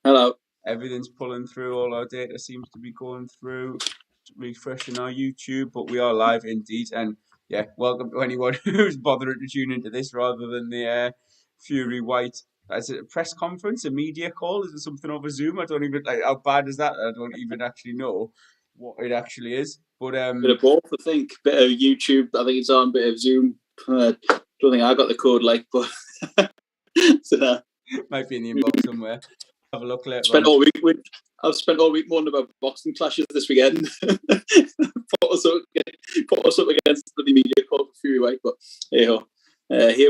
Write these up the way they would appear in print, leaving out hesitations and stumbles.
Hello. Everything's pulling through. All our data seems to be going through. Refreshing our YouTube, but we are live indeed. And yeah, welcome to anyone who's bothering to tune into this rather than the Fury Whyte. Is it a press conference, a media call? Is it something over Zoom? I don't even like how bad is that? I don't even actually know what it actually is. But Bit of both, I think. Bit of YouTube, I think it's on. Bit of Zoom. Don't think I got the code, but so, might be in the inbox somewhere. Have a look later. I've spent all week moaning about boxing clashes this weekend. put us up against the media called Fury Whyte, but here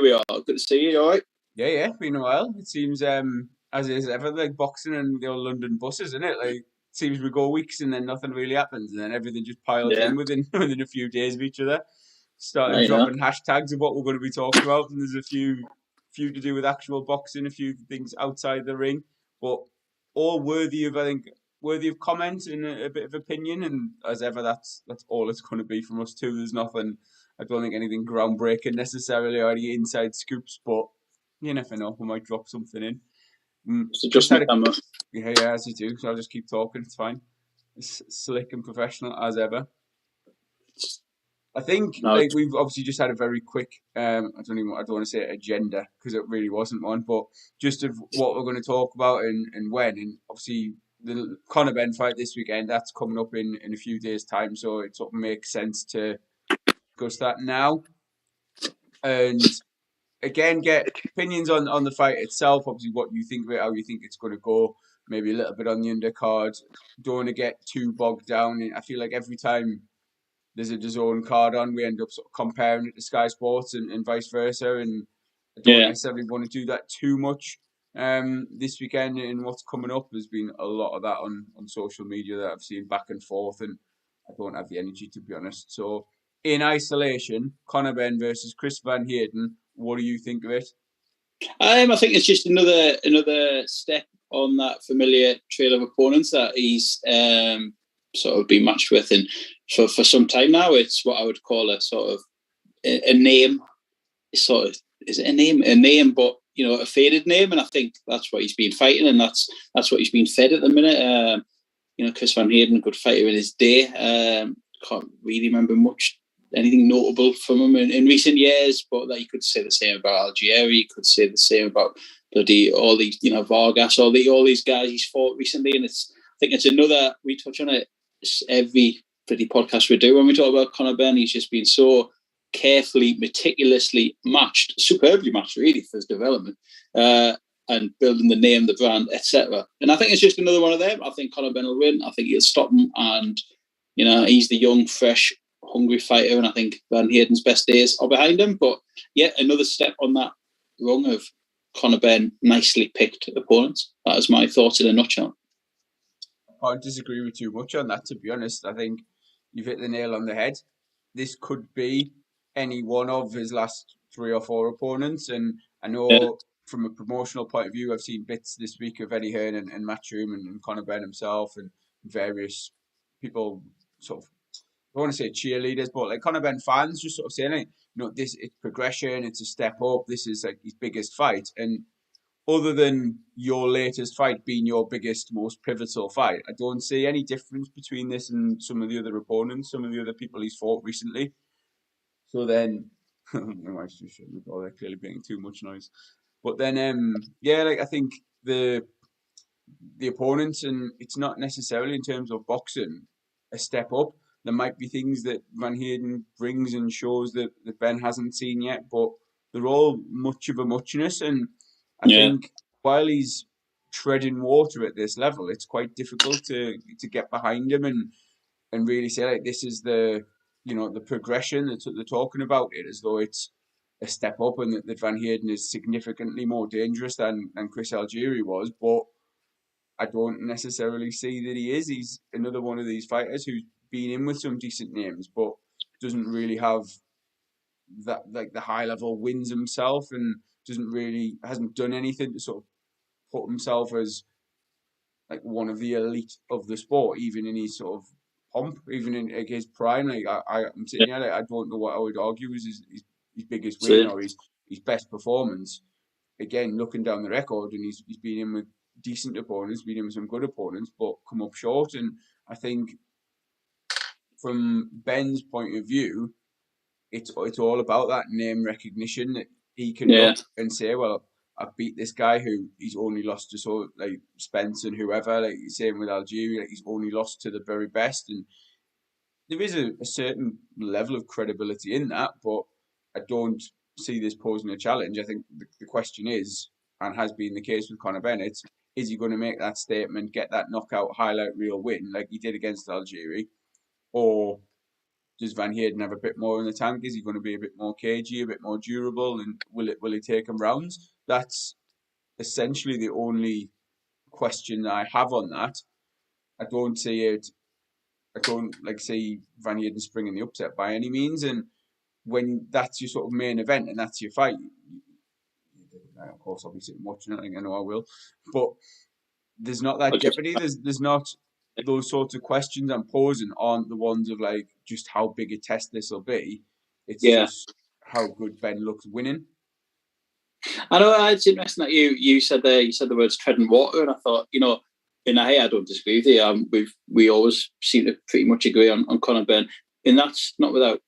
we are. Good to see you. All right? Yeah, been a while. It seems as is ever, like boxing and the old London buses, isn't it? Like, it seems we go weeks and then nothing really happens, and then everything just piles in within a few days of each other. Started dropping hashtags of what we're going to be talking about, and there's a few to do with actual boxing, a few things outside the ring, but all worthy of, I think, comment and a bit of opinion. And as ever, that's all it's going to be from us too. There's nothing. I don't think anything groundbreaking necessarily or any inside scoops, but you never know. We might drop something in. So just camera. Yeah, as you do. So I'll just keep talking. It's fine. It's slick and professional as ever. I think we've obviously just had a very quick. I don't want to say agenda because it really wasn't one, but just of what we're going to talk about and when. And obviously the Conor Benn fight this weekend, that's coming up in a few days' time, so it sort of makes sense to discuss that now. And again, get opinions on the fight itself. Obviously, what you think of it, how you think it's going to go. Maybe a little bit on the undercard. Don't want to get too bogged down. I feel like every time there's a DAZN card on, we end up sort of comparing it to Sky Sports and vice versa. And I don't necessarily want to do that too much. This weekend and what's coming up, there's been a lot of that on social media that I've seen back and forth, and I don't have the energy, to be honest. So, in isolation, Conor Benn versus Chris Van Heerden. What do you think of it? I think it's just another step on that familiar trail of opponents that he's sort of been matched with, and for some time now, it's what I would call a sort of a name. Sort of, is it a name? A name, but a faded name, and I think that's what he's been fighting, and that's what he's been fed at the minute. Chris Van Heerden, good fighter in his day. Can't really remember anything notable from him in recent years, but that you could say the same about Algieri, you could say the same about all these, Vargas, all these guys he's fought recently, and I think it's another, we touch on it every bloody podcast we do when we talk about Conor Benn. He's just been so carefully, meticulously matched, superbly matched really for his development, and building the name, the brand, etc. And I think it's just another one of them. I think Conor Benn will win. I think he'll stop him, and he's the young, fresh, hungry fighter, and I think Van Heerden's best days are behind him. But yeah, another step on that rung of Conor Benn nicely picked opponents. That is my thoughts in a nutshell. I can't disagree with too much on that, to be honest. I think you've hit the nail on the head. This could be any one of his last 3 or 4 opponents, and I know from a promotional point of view, I've seen bits this week of Eddie Hearn and Matchroom and Conor Benn himself and various people sort of, I don't want to say cheerleaders, but like Conor Benn fans just sort of saying, this, it's progression, it's a step up, this is like his biggest fight. And other than your latest fight being your biggest, most pivotal fight, I don't see any difference between this and some of the other opponents, some of the other people he's fought recently. So then, my wife's just shutting the door, they're clearly making too much noise. But then, I think the opponents, and it's not necessarily in terms of boxing a step up. There might be things that Van Heerden brings and shows that Benn hasn't seen yet, but they're all much of a muchness. And I think while he's treading water at this level, it's quite difficult to get behind him and really say, like, this is the progression that they're talking about it as though it's a step up, and that Van Heerden is significantly more dangerous than Chris Algieri was. But I don't necessarily see that he is. He's another one of these fighters who's been in with some decent names, but doesn't really have that, like, the high level wins himself, and hasn't done anything to sort of put himself as like one of the elite of the sport, even in his sort of pomp, even in like, his prime. Like I'm sitting here, like, I don't know what I would argue is his biggest win or his best performance. Again, looking down the record, and he's been in with decent opponents, beat him with some good opponents, but come up short. And I think from Benn's point of view, it's all about that name recognition that he can look and say, well, I've beat this guy who he's only lost to like Spence and whoever, like same with Algeria, like he's only lost to the very best. And there is a certain level of credibility in that, but I don't see this posing a challenge. I think the question is, and has been the case with Conor Benn, is he going to make that statement, get that knockout highlight reel win like he did against Algeria, or does Van Heerden have a bit more in the tank? Is he going to be a bit more cagey, a bit more durable, and will he take him rounds? That's essentially the only question that I have on that. I don't see Van Heerden springing the upset by any means. And when that's your sort of main event and that's your fight, of course I'll be sitting watching it. I know I will, but there's not that jeopardy. There's not those sorts of questions I'm posing aren't the ones of like just how big a test this will be. It's just how good Benn looks winning. I know it's interesting that you said the words treading water, and I thought, in I don't disagree with you. We always seem to pretty much agree on Conor Benn, and that's not without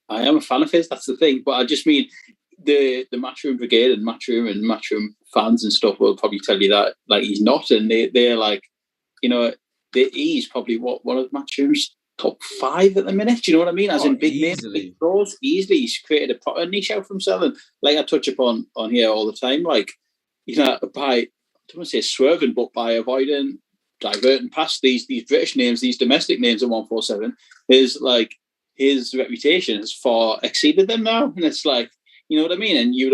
I am a fan of his. That's the thing, but I just mean the Matchroom brigade and Matchroom fans and stuff will probably tell you that like he's not, and they're like, he's probably one of Matchroom's top 5 at the minute. Do you know what I mean? As in big names, big draws, easily. He's created a proper niche out for himself, and like I touch upon on here all the time, like by I don't want to say swerving, but by avoiding, diverting past these British names, these domestic names in 147, is like his reputation has far exceeded them now, and it's like, you know what I mean? And you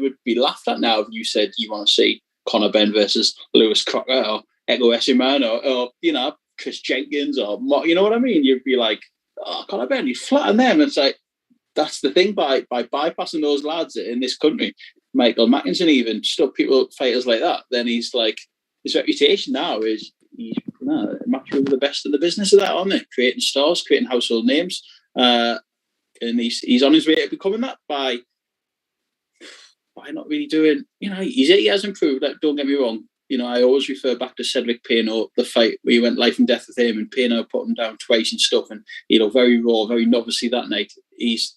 would be laughed at now if you said you want to see Conor Benn versus Lewis Crocker or Ego Esiman or Chris Jenkins or you know what I mean? You'd be like, oh, Conor Benn, he's flattened them. And it's like, that's the thing, by bypassing those lads in this country, Michael Mackinson even, fighters like that, then he's like, his reputation now is he's Matchroom the best in the business of that, aren't they? Creating stars, creating household names. And he's on his way to becoming that by not really doing, he has improved. Like, don't get me wrong. I always refer back to Cedric Payno, the fight where he went life and death with him, and Payno put him down twice and stuff, and very raw, very novice that night. He's,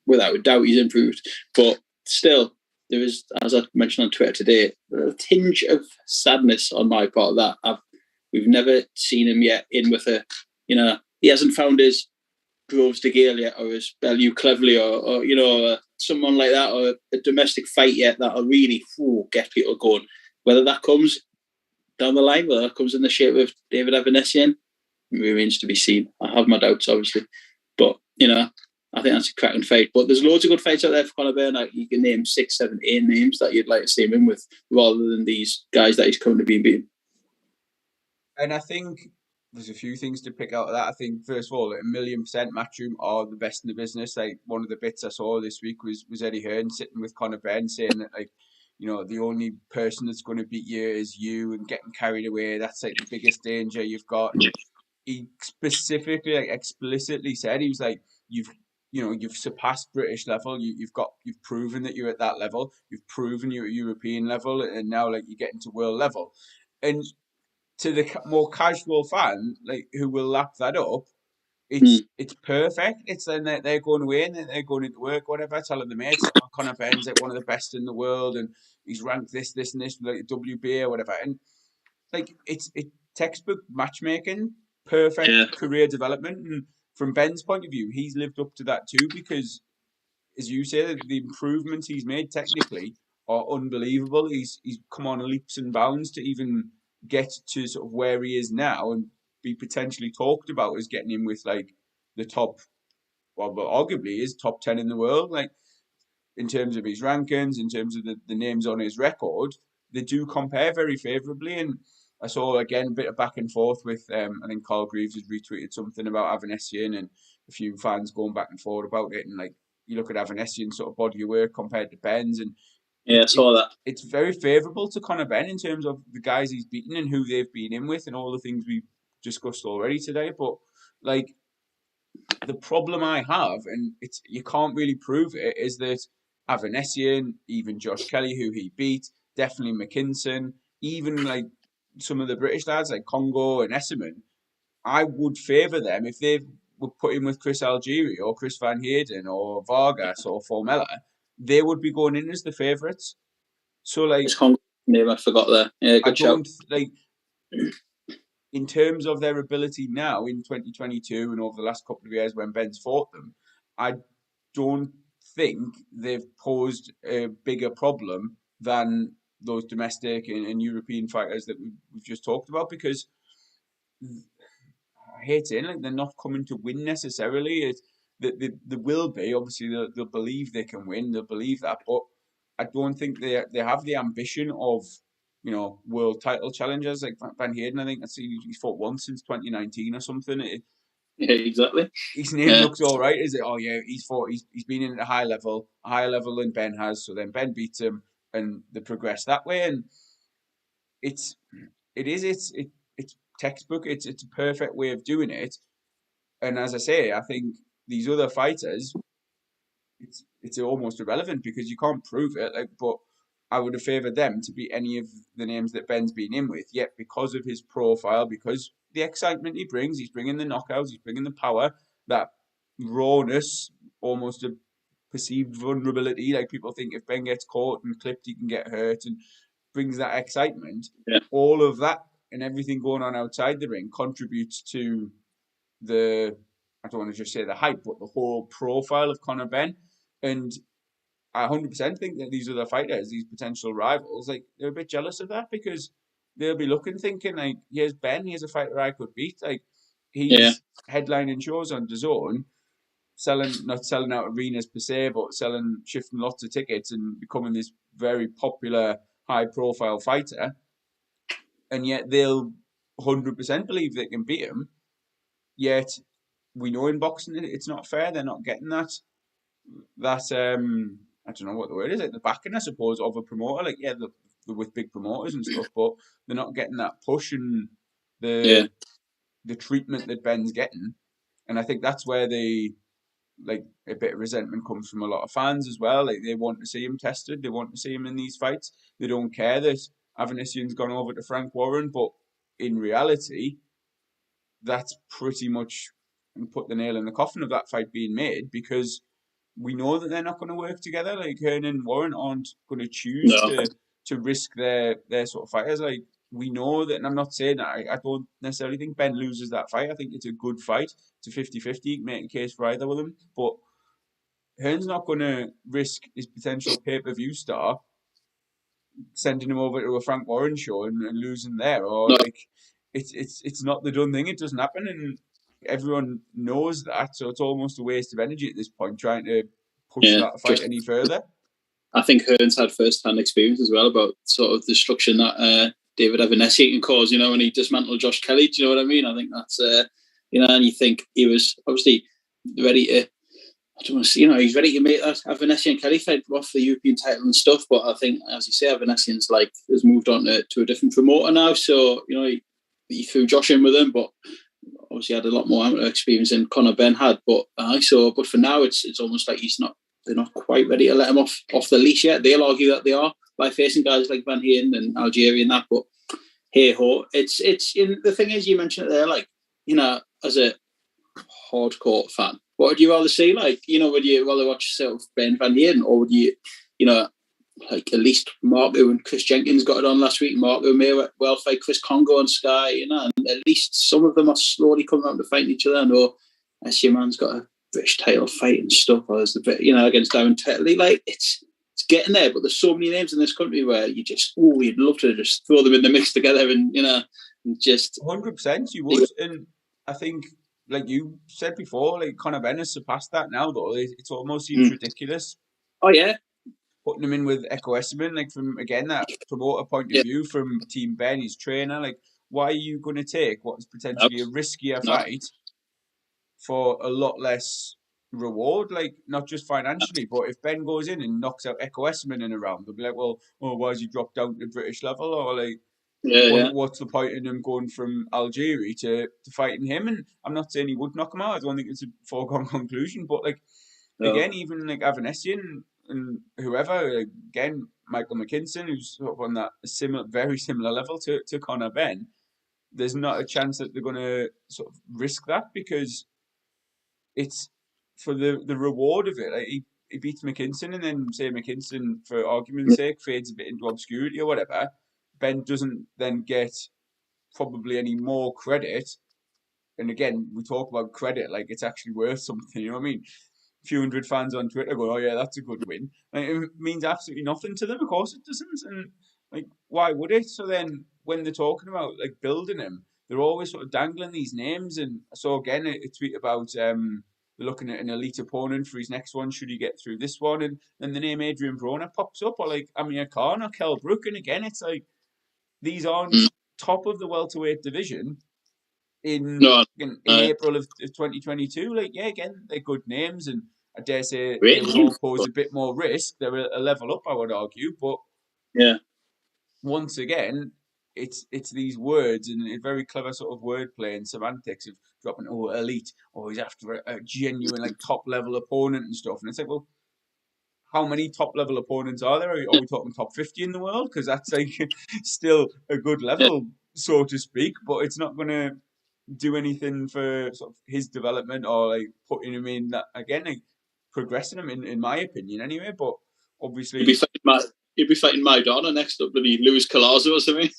without a doubt, he's improved. But still, there is, as I mentioned on Twitter today, a tinge of sadness on my part that we've never seen him yet in with he hasn't found his Groves de Gale yet, or his Bellew Cleverly, or someone like that, or a domestic fight yet that'll really get people going. Whether that comes down the line, whether that comes in the shape of David Diamanté, remains to be seen. I have my doubts, obviously, but I think that's a cracking fight. But there's loads of good fights out there for Conor Benn. Like, you can name 6, 7, 8 names that you'd like to see him in with, rather than these guys that he's currently being beaten. And I think there's a few things to pick out of that. I think, first of all, 1,000,000% Matchroom are the best in the business. Like, one of the bits I saw this week was Eddie Hearn sitting with Conor Benn saying that, like, the only person that's going to beat you is you, and getting carried away, that's like the biggest danger you've got. And he specifically, like, explicitly said, he was like, you've surpassed British level. You've proven that you're at that level. You've proven you're at European level, and now like you're getting to world level. And to the more casual fan, like, who will lap that up, it's perfect. It's then they're going away and they're going into work, whatever, telling the mates, oh, Conor Benn's like one of the best in the world, and he's ranked this, and this, like WBA or whatever. And like, it's textbook matchmaking, perfect career development. And from Benn's point of view, he's lived up to that too, because, as you say, the improvements he's made technically are unbelievable. He's come on leaps and bounds to even get to sort of where he is now, and be potentially talked about as getting him with like the top, well, arguably is top 10 in the world, like in terms of his rankings, in terms of the names on his record. They do compare very favourably. And I saw again a bit of back and forth with I think Carl Greaves has retweeted something about Avanesian, and a few fans going back and forth about it. And like, you look at Avanesian's sort of body of work compared to Benn's, and I saw that. It's very favourable to Conor Benn in terms of the guys he's beaten and who they've been in with, and all the things we've discussed already today. But like, the problem I have, and you can't really prove it, is that Avanesian, even Josh Kelly, who he beat, definitely McKinson, even like some of the British lads like Congo and Esserman, I would favour them if they were put in with Chris Algieri or Chris Van Heerden or Vargas or Formella. They would be going in as the favourites. So like, It's Congo name I forgot there. Yeah, I good shout. don't like. In terms of their ability now in 2022 and over the last couple of years when Benn's fought them, I don't think they've posed a bigger problem than those domestic and European fighters that we've just talked about, because I hate saying like they're not coming to win necessarily. They will be, obviously they'll believe they can win, they'll believe that, but I don't think they have the ambition of, you know, world title challengers like Van Heerden. I think he's fought once since 2019 or something. Yeah, exactly. His name looks all right, is it? Oh yeah, he's been in at a higher level than Benn has. So then Benn beats him, and they progress that way. And it's textbook. It's a perfect way of doing it. And as I say, I think these other fighters, it's almost irrelevant because you can't prove it. Like, but I would have favoured them to beat any of the names that Benn's been in with. Yet because of his profile, because the excitement he brings, he's bringing the knockouts, he's bringing the power, that rawness, almost a perceived vulnerability. Like people think if Benn gets caught and clipped, he can get hurt, and brings that excitement. Yeah. All of that and everything going on outside the ring contributes to the, I don't want to just say the hype, but the whole profile of Conor Benn. And I 100% think that these other fighters, these potential rivals, like they're a bit jealous of that, because they'll be looking, thinking like, here's Benn, here's a fighter I could beat. Like he's headlining shows on DAZN, not selling out arenas per se, but shifting lots of tickets and becoming this very popular, high-profile fighter. And yet they'll 100% believe they can beat him. Yet we know in boxing it's not fair. They're not getting that I don't know what the word is, like the backing, I suppose, of a promoter. Like, yeah, they're with big promoters and stuff, but they're not getting that push and the treatment that Benn's getting. And I think that's where a bit of resentment comes from a lot of fans as well. Like, they want to see him tested, they want to see him in these fights. They don't care that Avanesian's gone over to Frank Warren, but in reality, that's pretty much put the nail in the coffin of that fight being made, because we know that they're not going to work together. Like Hearn and Warren aren't going to choose to risk their sort of fighters. Like, we know that, and I'm not saying that I don't necessarily think Benn loses that fight. I think it's a good fight. It's a 50-50, make a case for either of them. But Hearn's not going to risk his potential pay-per-view star sending him over to a Frank Warren show and losing there. Or like, it's not the done thing. It doesn't happen, and everyone knows that. So it's almost a waste of energy at this point trying to push that fight any further. I think Hearn's had first-hand experience as well about sort of destruction that David Diamanté can cause, you know, when he dismantled Josh Kelly. Do you know what I mean? I think that's, you know, and you think he was obviously ready to, I don't want to say, you know, he's ready to make that Diamanté and Kelly fight off the European title and stuff. But I think, as you say, Diamanté's has moved on to a different promoter now. So, you know, he threw Josh in with him, but obviously had a lot more amateur experience than Conor Benn had. But but for now, it's almost like they're not quite ready to let him off the leash yet. They'll argue that they are by facing guys like Van Heerden and Algieri and that. But hey ho, it's the thing is, you mentioned it there, like, you know, as a hardcore fan, what would you rather see? Like, you know, would you rather watch sort of Ben Van Heerden, or would you, you know, like at least Marco and Chris Jenkins got it on last week. Marco may well fight Chris Congo on Sky, you know, and at least some of them are slowly coming around to fight each other. I know SC-Man's got a British title fight and stuff, or there's the bit, you know, against Diamanté. Like, it's getting there, but there's so many names in this country where you just, you'd love to just throw them in the mix together and, you know, and just 100% you would. And I think, like you said before, like Conor Benn has surpassed that now, though. It almost seems ridiculous. Oh yeah, putting him in with Echo Esserman, like, from again that promoter point of view, from Team Benn, his trainer. Like, why are you going to take what is potentially a riskier fight for a lot less reward? Like, not just financially, but if Benn goes in and knocks out Echo Esserman in a round, they'll be like, well, why has he dropped down to British level? Or like, what's the point in him going from Algieri to fighting him? And I'm not saying he would knock him out. I don't think it's a foregone conclusion. But like, again, even like Avanesian, and whoever, again, Michael McKinson, who's sort of on that very similar level to Conor Benn, there's not a chance that they're going to sort of risk that, because it's for the reward of it. Like he beats McKinson, and then say McKinson, for argument's sake, fades a bit into obscurity or whatever. Benn doesn't then get probably any more credit. And again, we talk about credit like it's actually worth something. You know what I mean? A few hundred fans on Twitter go, "Oh yeah, that's a good win." Like, it means absolutely nothing to them. Of course, it doesn't. And like, why would it? So then, when they're talking about like building him, they're always sort of dangling these names. And I saw again a tweet about they're looking at an elite opponent for his next one. Should he get through this one? And then the name Adrian Broner pops up, or like Amir Khan or Kell Brook. And again, it's like these aren't top of the welterweight division in April of 2022. Like, yeah, again, they're good names, and I dare say they would all pose a bit more risk. They're a level up, I would argue, but once again, it's these words and a very clever sort of wordplay and semantics of dropping elite, he's after a genuine like top level opponent and stuff, and it's like, well, how many top level opponents are there? Are we talking top 50 in the world? Because that's like still a good level, so to speak, but it's not going to do anything for sort of his development or like putting him in that, again, like progressing him in my opinion anyway. But obviously he'd be fighting Maidana next up, maybe Luis Collazo or something.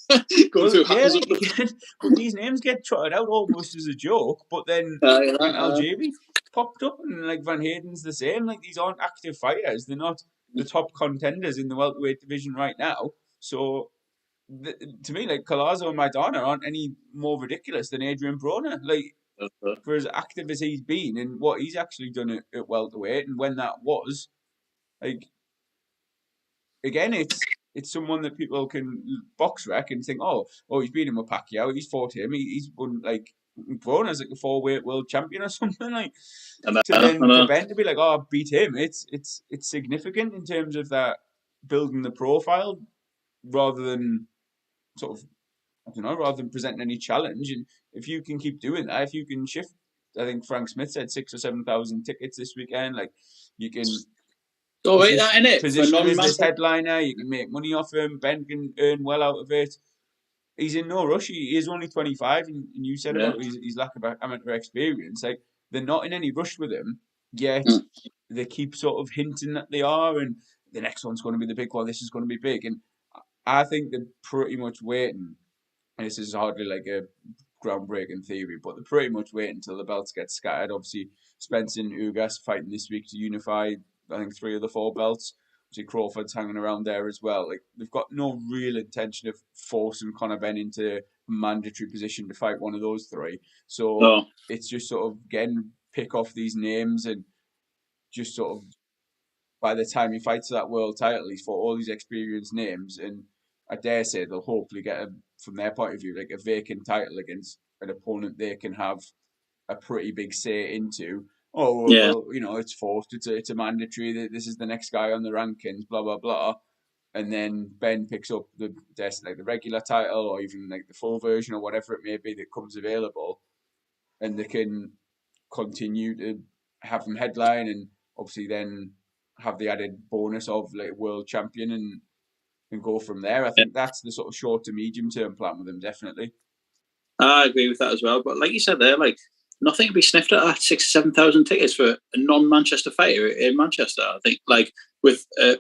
Well, these names get trotted out almost as a joke, but then when Algieri popped up, and like Van Heerden's the same, like these aren't active fighters, they're not the top contenders in the welterweight division right now. So to me, like Collazo and Maidana aren't any more ridiculous than Adrian Broner. Like, for as active as he's been and what he's actually done at welterweight, and when that was, like, again, it's someone that people can box rec and think, oh, he's beaten him with Pacquiao, he's fought him, he's won, like, Broner's like a 4-weight world champion or something, like. For Benn to be like, oh, I beat him, it's significant in terms of that building the profile rather than sort of, I don't know, rather than presenting any challenge. And if you can keep doing that, if you can shift, I think Frank Smith said 6,000 or 7,000 tickets this weekend, like you can position him as this headliner, you can make money off him, Benn can earn well out of it. He's in no rush, he is only 25, and you said about his lack of amateur experience, like they're not in any rush with him, yet they keep sort of hinting that they are, and the next one's going to be the big one, this is going to be big. And I think they're pretty much waiting, and this is hardly like a groundbreaking theory, but they're pretty much waiting until the belts get scattered. Obviously, Spence and Ugas fighting this week to unify, I think, 3 of the 4 belts. Obviously, Crawford's hanging around there as well. Like, they've got no real intention of forcing Conor Benn into a mandatory position to fight one of those 3. So it's just sort of, again, pick off these names and just sort of, by the time he fights that world title, he's fought all these experienced names, and I dare say they'll hopefully get, from their point of view, like a vacant title against an opponent they can have a pretty big say into. Well, you know, it's forced, it's a mandatory, that this is the next guy on the rankings, blah, blah, blah. And then Benn picks up the regular title, or even like the full version, or whatever it may be that comes available, and they can continue to have him headline, and obviously then have the added bonus of like world champion, and go from there. I think that's the sort of short to medium term plan with him, definitely. I agree with that as well. But like you said there, like nothing to be sniffed at 6,000 or 7,000 tickets for a non-Manchester fighter in Manchester. I think, like, with a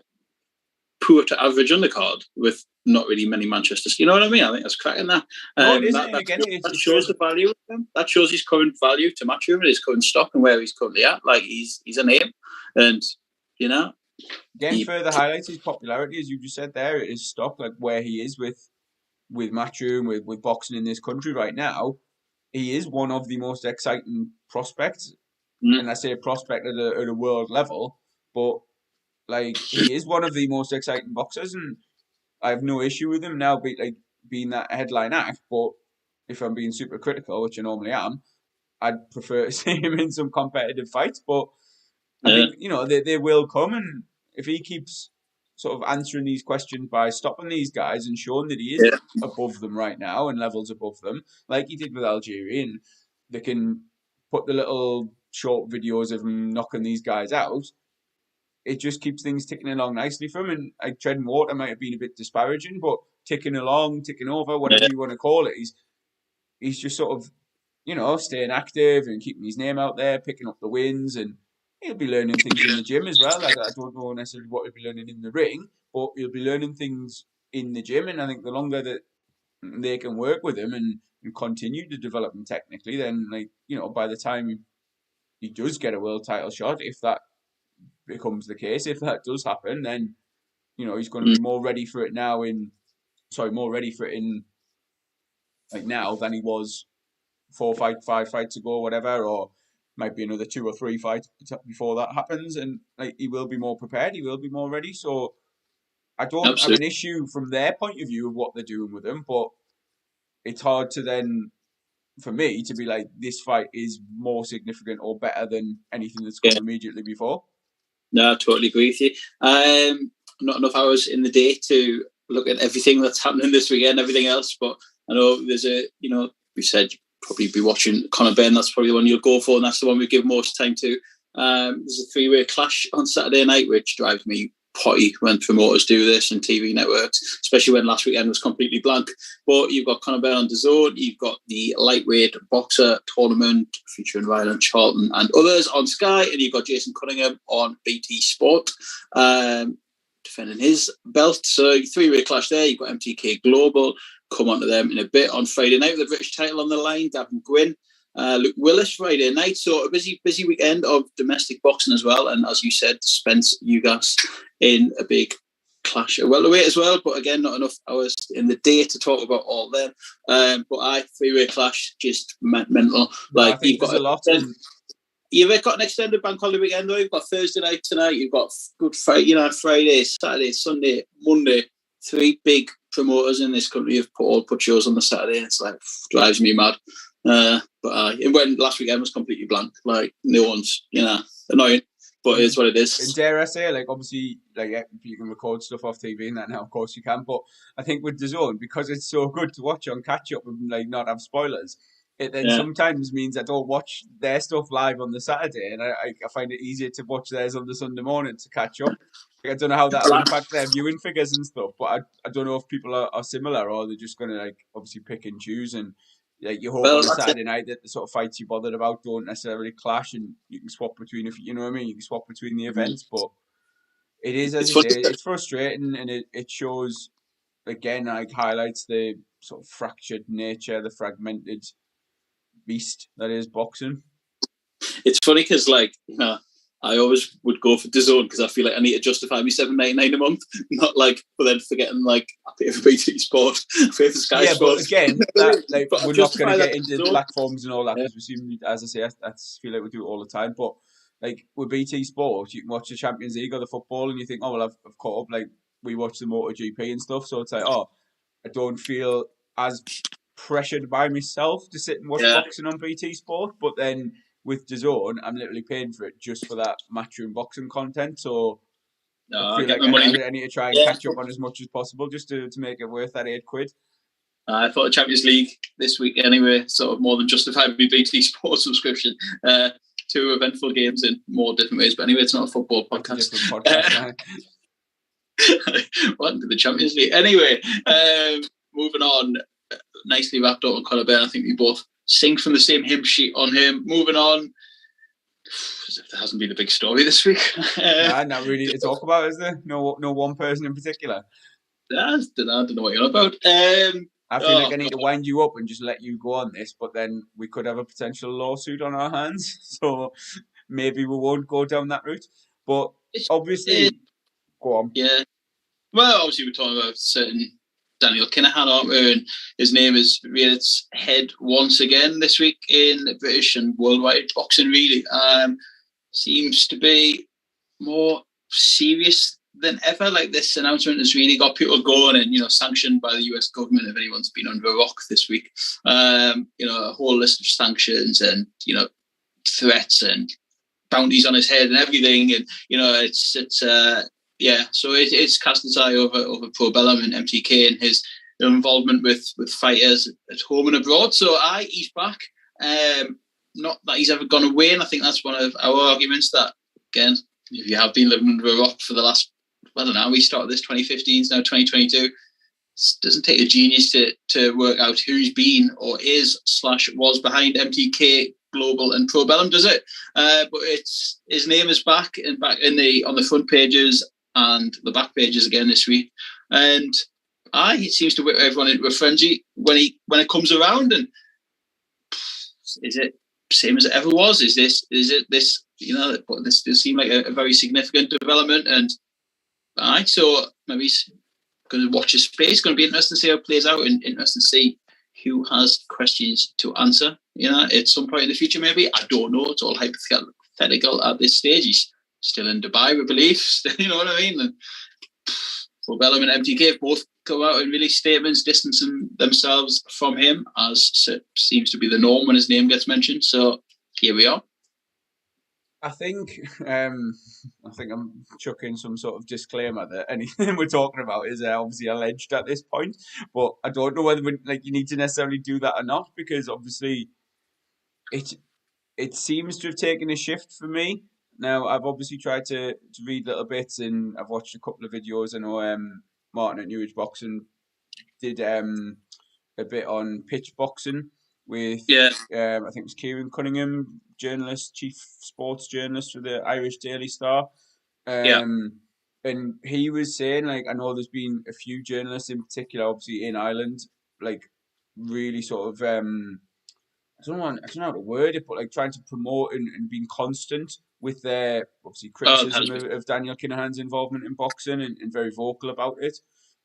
poor to average undercard with not really many Manchesters. You know what I mean? I think that's cracking that. That shows the value of him. That shows his current value to Matchroom and his current stock and where he's currently at. Like, he's a name, and you know. Again, further highlights his popularity, as you just said there, his stock, like where he is with Matchroom, with boxing in this country right now. He is one of the most exciting prospects, and I say prospect at a world level, but like he is one of the most exciting boxers, and I have no issue with him now being that headline act. But if I'm being super critical, which I normally am, I'd prefer to see him in some competitive fights. But I think, you know, they will come, and if he keeps sort of answering these questions by stopping these guys and showing that he is above them right now and levels above them, like he did with Algieri, and they can put the little short videos of him knocking these guys out, it just keeps things ticking along nicely for him. And like treading water might have been a bit disparaging, but ticking along, ticking over, whatever you want to call it, he's just sort of, staying active and keeping his name out there, picking up the wins, and he'll be learning things in the gym as well. Like, I don't know necessarily what he'll be learning in the ring, but he'll be learning things in the gym. And I think the longer that they can work with him and continue to develop him technically, then by the time he does get a world title shot, if that becomes the case, if that does happen, then he's going to be more ready for it now now than he was 5 fights ago, whatever, or might be another 2 or 3 fights before that happens, and he will be more prepared, he will be more ready. So I don't have an issue from their point of view of what they're doing with him, but it's hard to then, for me, to be like, this fight is more significant or better than anything that's come immediately before. No, I totally agree with you. Not enough hours in the day to look at everything that's happening this weekend, everything else, but I know there's we said you'd probably be watching Conor Benn, that's probably the one you'll go for, and that's the one we give most time to. There's a 3-way clash on Saturday night, which drives me potty when promoters do this and TV networks, especially when last weekend was completely blank. But you've got Conor Benn on DAZN, you've got the lightweight boxer tournament featuring Ryan Charlton and others on Sky, and you've got Jason Cunningham on BT Sport defending his belt. So 3-way clash there. You've got MTK Global, come on to them in a bit on Friday night with the British title on the line. Davin Gwynn, Luke Willis Friday night. So a busy weekend of domestic boxing as well. And as you said, Spence Ugas in a big clash at welterweight as well. But again, not enough hours in the day to talk about all them. But 3-way clash, just mental. Like, you've got a lot. You've got an extended bank holiday weekend though. You've got Thursday night tonight. You've got Good Friday, Friday, Saturday, Sunday, Monday. 3 big promoters in this country have put shows on the Saturday. It's like, drives me mad. When last weekend was completely blank, like no one's, annoying, but it's what it is. And dare I say, like, obviously, like, you can record stuff off TV and that now, of course you can, but I think with DAZN, because it's so good to watch on catch up and like not have spoilers, it then sometimes means I don't watch their stuff live on the Saturday, and I find it easier to watch theirs on the Sunday morning to catch up. Like, I don't know how that will impact their viewing figures and stuff, but I don't know if people are similar, or they're just going to, like, obviously pick and choose, and like, you hope on a Saturday night that the sort of fights you're bothered about don't necessarily clash, and you can swap between, you know what I mean, you can swap between the events. But it is, as you say, it's frustrating, and it shows, again, like, highlights the sort of fractured nature, the fragmented beast that is boxing. It's funny because, like, I always would go for DAZN because I feel like I need to justify me $7.99 a month, not like, but then forgetting, like, I pay for BT Sport, I pay for Sky Sport. But again, we're not going to get into platforms and all that, because we seem, as I say, I feel like we do it all the time. But like with BT Sport, you can watch the Champions League or the football, and you think, oh well, I've caught up. Like, we watch the MotoGP and stuff, so it's like, oh, I don't feel as pressured by myself to sit and watch boxing on BT Sport. But then with DAZN, I'm literally paying for it just for that matchroom boxing content. So I feel like I need to try and catch up on as much as possible just to make it worth that £8. I thought the Champions League this week anyway sort of more than justified my BT Sport subscription. 2 eventful games in more different ways. But anyway, it's not a football podcast. What happened to the Champions League? Anyway, moving on. Nicely wrapped up on Conor Benn. I think we both sing from the same hymn sheet on him. Moving on. As if there hasn't been a big story this week. Not really to talk about, is there? No one person in particular. I don't know what you're on about. I feel like I need to wind you up and just let you go on this, but then we could have a potential lawsuit on our hands. So maybe we won't go down that route. But obviously, go on. Yeah. Well, obviously we're talking about certain Daniel Kinahan, aren't we? And his name has reared its head once again this week in British and worldwide boxing, really. Seems to be more serious than ever. Like, this announcement has really got people going, and, sanctioned by the US government, if anyone's been under a rock this week. A whole list of sanctions and, threats and bounties on his head and everything. And, so it's cast its eye over Pro Bellum and MTK and his involvement with fighters at home and abroad. So he's back. Not that he's ever gone away, and I think that's one of our arguments that, again, if you have been living under a rock for the last, I don't know, we started this 2015, it's now 2022. It doesn't take a genius to work out who's been or is/was behind MTK Global and Probellum, does it? But his name is back on the front pages and the back pages again this week, and he seems to whip everyone into a frenzy when it comes around. And is it same as it ever was? Is it this? This does seem like a very significant development, and so maybe he's going to watch his space. It's going to be interesting to see how it plays out, and interesting to see who has questions to answer. At some point in the future, maybe. I don't know. It's all hypothetical at this stage. He's still in Dubai, we believe. You know what I mean? And Probellum and MTK have both come out and released statements distancing themselves from him, as seems to be the norm when his name gets mentioned. So here we are. I think I'm chucking some sort of disclaimer that anything we're talking about is obviously alleged at this point, but I don't know whether you need to necessarily do that or not, because obviously it seems to have taken a shift for me. Now, I've obviously tried to read little bits, and I've watched a couple of videos. I know Martin at New Age Boxing did a bit on pitch boxing with I think it was Kieran Cunningham, chief sports journalist for the Irish Daily Star. And he was saying, I know there's been a few journalists in particular, obviously in Ireland, really sort of I don't know how to word it, but trying to promote and being constant with their obviously criticism of Daniel Kinahan's involvement in boxing and very vocal about it.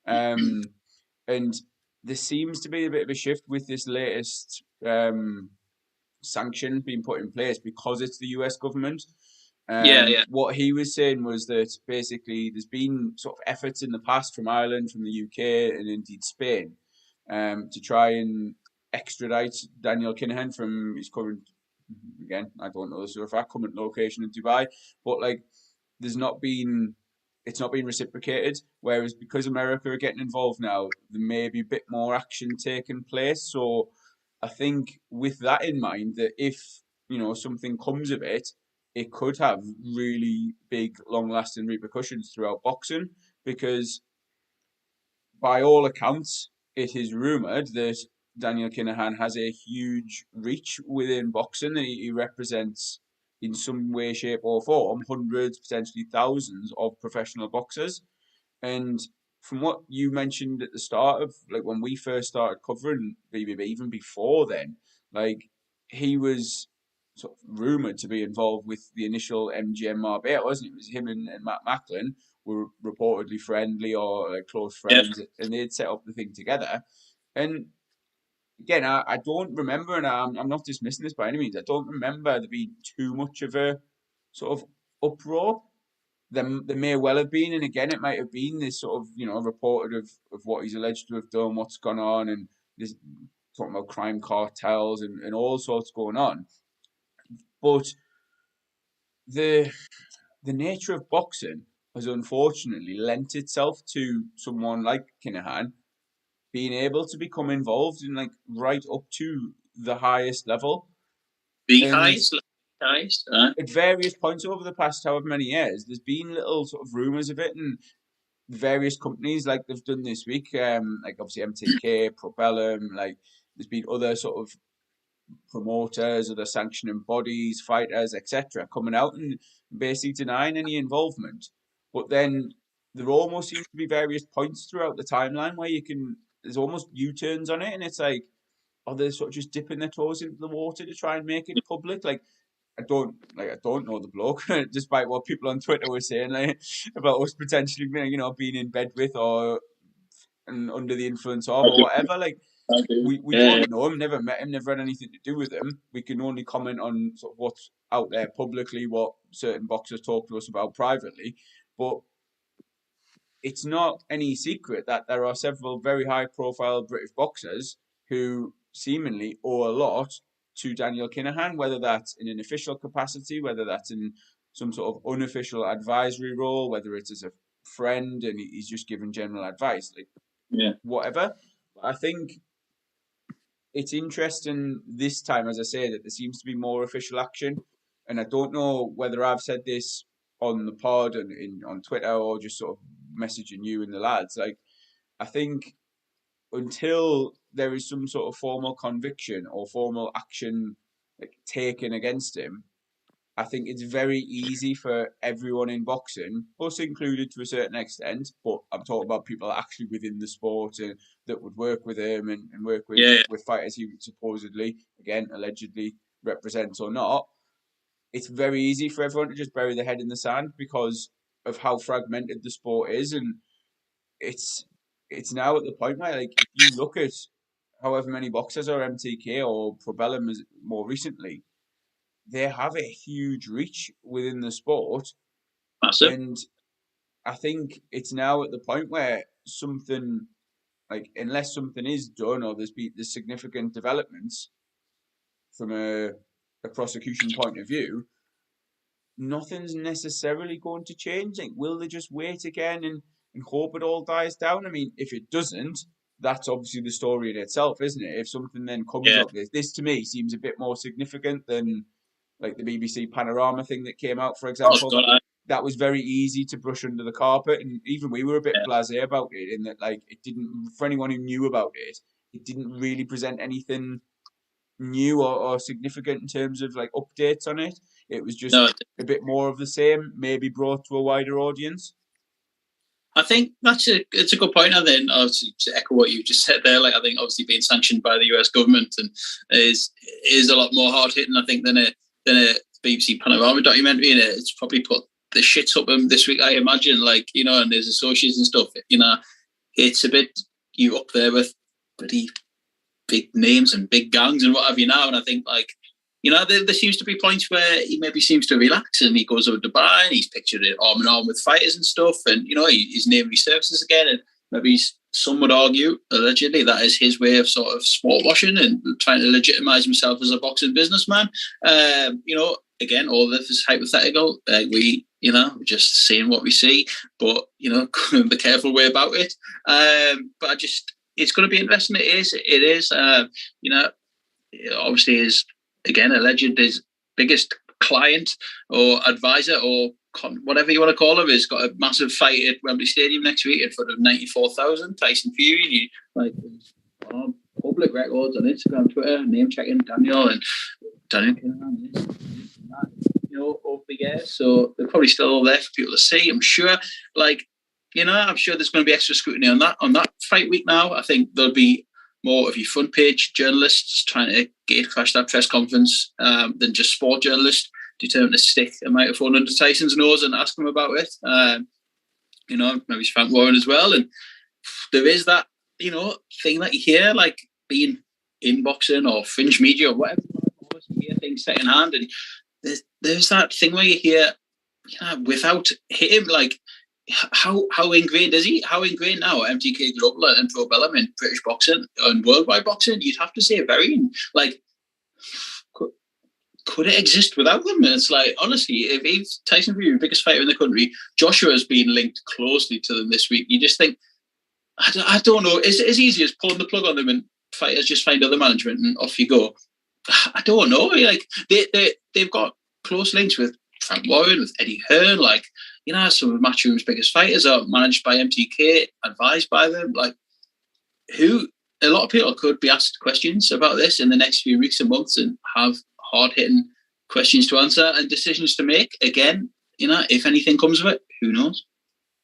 And there seems to be a bit of a shift with this latest sanction being put in place because it's the US government. What he was saying was that basically there's been sort of efforts in the past from Ireland, from the UK, and indeed Spain to try and extradite Daniel Kinahan from his current, again, I don't know this for a fact, current location in Dubai, but it's not been reciprocated. Whereas because America are getting involved now, there may be a bit more action taking place. So I think with that in mind, that if something comes of it, it could have really big, long-lasting repercussions throughout boxing, because by all accounts, it is rumoured that Daniel Kinahan has a huge reach within boxing. He represents, in some way, shape or form, hundreds, potentially thousands of professional boxers. And from what you mentioned at the start of, when we first started covering BBB, even before then, he was sort of rumoured to be involved with the initial MGM Marbella, wasn't it? It was him and Matt Macklin were reportedly friendly or close friends, and they'd set up the thing together. And again, I don't remember, and I'm not dismissing this by any means, I don't remember there being too much of a sort of uproar. There may well have been, and again, it might have been this sort of, reported of what he's alleged to have done, what's gone on, and this talking about crime cartels and all sorts going on. But the nature of boxing has unfortunately lent itself to someone like Kinahan being able to become involved in right up to the highest level. Highest. At various points over the past however many years, there's been little sort of rumours of it, and various companies they've done this week, obviously MTK, Probellum, there's been other sort of promoters, other sanctioning bodies, fighters, etc., coming out and basically denying any involvement. But then there almost seems to be various points throughout the timeline where there's almost U-turns on it, and it's are they sort of just dipping their toes into the water to try and make it public? I don't know the bloke, despite what people on Twitter were saying about us potentially, being in bed with or under the influence of or whatever. We don't know him, never met him, never had anything to do with him. We can only comment on sort of what's out there publicly, what certain boxers talk to us about privately. But it's not any secret that there are several very high-profile British boxers who seemingly owe a lot to Daniel Kinahan, whether that's in an official capacity, whether that's in some sort of unofficial advisory role, whether it's as a friend and he's just giving general advice, whatever. I think it's interesting this time, as I say, that there seems to be more official action. And I don't know whether I've said this on the pod and on Twitter, or just sort of messaging you and the lads, like, I think until there is some sort of formal conviction or formal action like taken against him, I think it's very easy for everyone in boxing, us included to a certain extent, but I'm talking about people actually within the sport and that would work with him and work with fighters he supposedly, again, allegedly represents or not. It's very easy for everyone to just bury their head in the sand because of how fragmented the sport is. And it's now at the point where, like, if you look at however many boxers are MTK or Probellum more recently, they have a huge reach within the sport. Massive. And I think it's now at the point where something, like, unless something is done or there's significant developments from a prosecution point of view, nothing's necessarily going to change. Like, will they just wait again and hope it all dies down? I mean, if it doesn't, that's obviously the story in itself, isn't it? If something then comes up, this to me seems a bit more significant than like the BBC Panorama thing that came out, for example. That was very easy to brush under the carpet, and even we were a bit blasé about it, in that, like, it didn't, for anyone who knew about it, it didn't really present anything new or significant in terms of like updates on it. It was just a bit more of the same, maybe brought to a wider audience. I think it's a good point. I think, obviously, to echo what you just said there, like, I think obviously being sanctioned by the US government and is a lot more hard hitting, I think, than a BBC Panorama documentary. And it's probably put the shit up them this week, I imagine. Like, you know, and there's associates and stuff. You know, it's a bit you up there with pretty big names and big gangs and what have you now. And I think, like, you know, there seems to be points where he maybe seems to relax and he goes over to Dubai and he's pictured it arm in arm with fighters and stuff. And, you know, he's naming his services again. And maybe some would argue, allegedly, that is his way of sort of sport washing and trying to legitimize himself as a boxing businessman. You know, again, all this is hypothetical. We, you know, we're just seeing what we see, but, you know, the careful way about it. But it's going to be interesting. It is. You know, obviously is, again, alleged his biggest client or advisor or whatever you want to call him has got a massive fight at Wembley Stadium next week in front of 94,000. Tyson Fury, public records on Instagram, Twitter, name checking Daniel Kinahan, you know, over the years. So they're probably still all there for people to see, I'm sure. Like, you know, I'm sure there's going to be extra scrutiny on that fight week now. I think there'll be more of your front page journalists trying to gate-crash that press conference than just sport journalists determined to stick a microphone under Tyson's nose and ask him about it. You know, maybe Frank Warren as well. And there is that, you know, thing that you hear, like, being in boxing or fringe media or whatever, you hear things secondhand. And there's that thing where you hear, you know, without him, like, how ingrained is he? How ingrained now MTK Global and Probellum in British boxing and worldwide boxing? You'd have to say very, like, could it exist without them? And it's like, honestly, if he's Tyson Fury, the biggest fighter in the country, Joshua has been linked closely to them this week. You just think, I don't know, it's as easy as pulling the plug on them and fighters just find other management and off you go. I don't know. Like, they've got close links with Frank Warren, with Eddie Hearn, like, you know, some of Matchroom's biggest fighters are managed by MTK, advised by them. Like, a lot of people could be asked questions about this in the next few weeks and months and have hard-hitting questions to answer and decisions to make. Again, you know, if anything comes of it, who knows?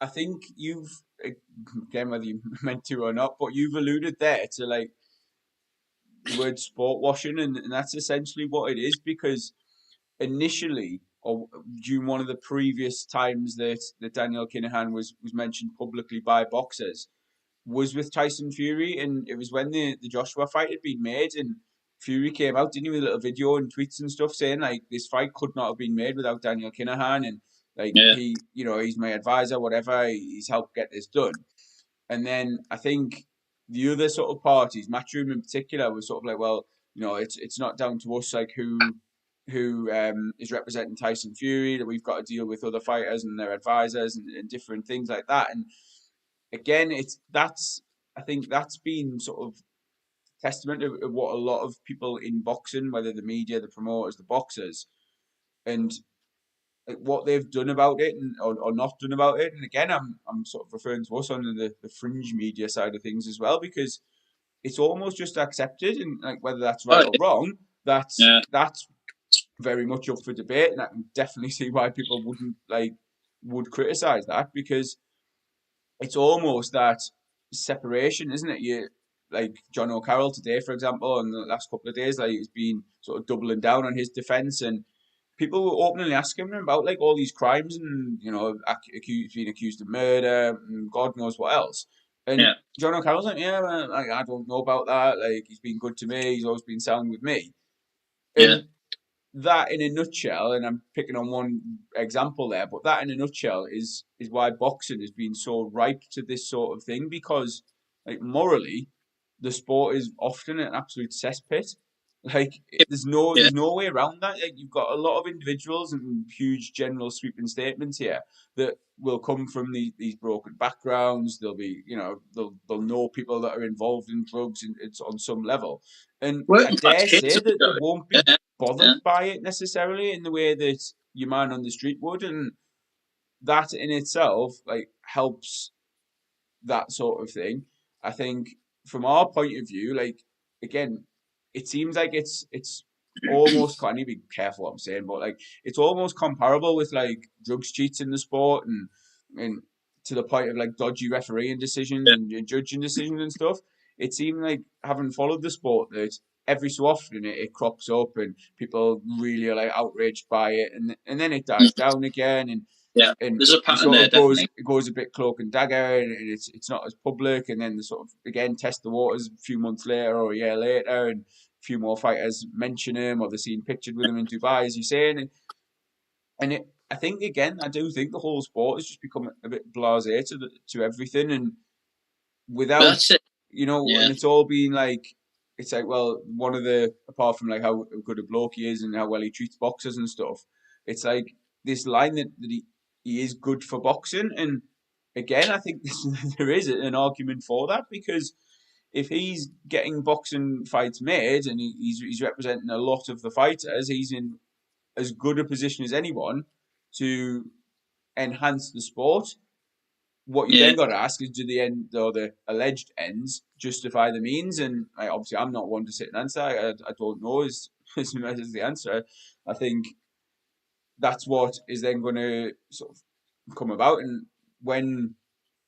I think you've, again, whether you meant to or not, but you've alluded there to, like, the word sport washing, and that's essentially what it is, because initially, or during one of the previous times that Daniel Kinahan was mentioned publicly by boxers, was with Tyson Fury, and it was when the Joshua fight had been made, and Fury came out, didn't he, with a little video and tweets and stuff saying, like, this fight could not have been made without Daniel Kinahan, and, like, he, you know, he's my advisor, whatever, he's helped get this done. And then I think the other sort of parties, Matchroom in particular, was sort of like, well, you know, it's not down to us, like, who is representing Tyson Fury, that we've got to deal with other fighters and their advisors and different things like that. And again, I think that's been sort of testament of what a lot of people in boxing, whether the media, the promoters, the boxers, and like what they've done about it or not done about it. And again, I'm sort of referring to us on the fringe media side of things as well, because it's almost just accepted, and like whether that's right or wrong, that's yeah. very much up for debate, and I can definitely see why people would criticize that, because it's almost that separation, isn't it? You like John O'Carroll today, for example, in the last couple of days, like he's been sort of doubling down on his defence, and people were openly asking him about like all these crimes and being accused of murder and God knows what else. And Yeah. John O'Carroll's like, yeah, well, I don't know about that. Like he's been good to me. He's always been sound with me. Yeah. And that in a nutshell, and I'm picking on one example there, but that in a nutshell is why boxing has been so ripe to this sort of thing, because like morally, the sport is often an absolute cesspit. Like there's no way around that. Like you've got a lot of individuals and huge general sweeping statements here that will come from these broken backgrounds. They'll be, they'll know people that are involved in drugs and it's on some level. And I dare say that they won't be bothered by it necessarily in the way that your man on the street would, and that in itself like helps that sort of thing. I think from our point of view, like again, it seems like it's almost, I need to be careful what I'm saying, but like it's almost comparable with like drugs cheats in the sport, and to the point of like dodgy refereeing decisions and judging decisions and stuff. It seemed like, having followed the sport, that every so often it crops up and people really are like outraged by it, and then it dies down again, and there's a pattern sort there, of goes a bit cloak and dagger, and it's not as public, and then they sort of again test the waters a few months later or a year later, and a few more fighters mention him or they're seen pictured with him in Dubai, as you're saying, and I think again, I do think the whole sport has just become a bit blasé to everything, and without and it's all been like, it's like, well, one of the, apart from like how good a bloke he is and how well he treats boxers and stuff, it's like this line that he is good for boxing, and again, I think there is an argument for that, because if he's getting boxing fights made and he's representing a lot of the fighters, he's in as good a position as anyone to enhance the sport. What you then got to ask is, do the end or the alleged ends justify the means? And obviously, I'm not one to sit and answer. I don't know is the answer. I think that's what is then going to sort of come about. And when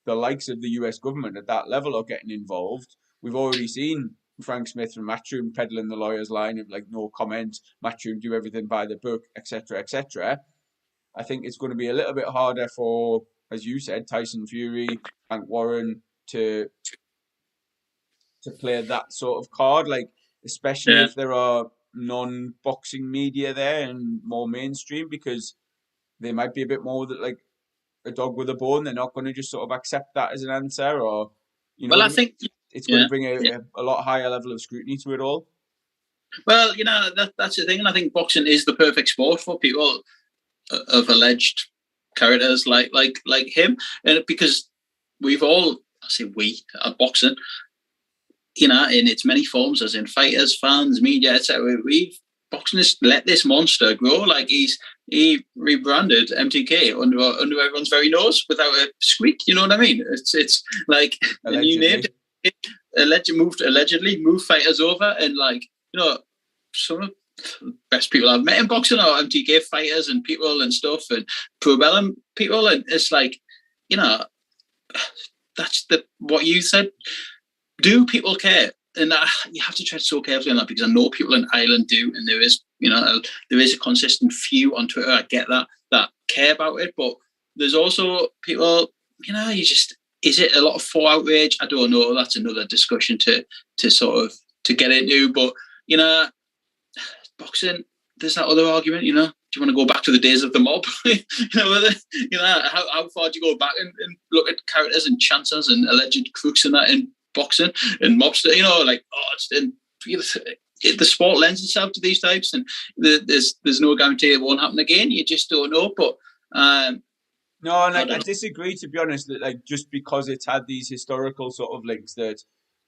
the likes of the US government at that level are getting involved, we've already seen Frank Smith from Matchroom peddling the lawyer's line of like no comment, Matchroom do everything by the book, etc., etc. I think it's going to be a little bit harder for, as you said, Tyson Fury, Frank Warren to play that sort of card, like especially if there are non-boxing media there and more mainstream, because they might be a bit more like a dog with a bone. They're not going to just sort of accept that as an answer, or well, I think it's going to bring a lot higher level of scrutiny to it all. Well, that's the thing, and I think boxing is the perfect sport for people of alleged characters like him, and because we've all, I say we, at boxing, in its many forms, as in fighters, fans, media, etc. Boxing has let this monster grow. Like he rebranded MTK under everyone's very nose without a squeak. You know what I mean? It's like a new name. Allegedly moved fighters over, and some of the best people I've met in boxing are MTK fighters and people and stuff, and Pro Bellum people, and it's like, that's what you said. Do people care? And you have to tread so carefully on that, because I know people in Ireland do, and there is a consistent few on Twitter, I get that care about it, but there's also people, is it a lot of for outrage? I don't know. That's another discussion to sort of to get into, but boxing, there's that other argument, do you want to go back to the days of the mob? How far do you go back and look at characters and chancers and alleged crooks and that in boxing and mobster? The sport lends itself to these types, and there's no guarantee it won't happen again. You just don't know. But no, and I disagree, to be honest. That like just because it's had these historical sort of links, that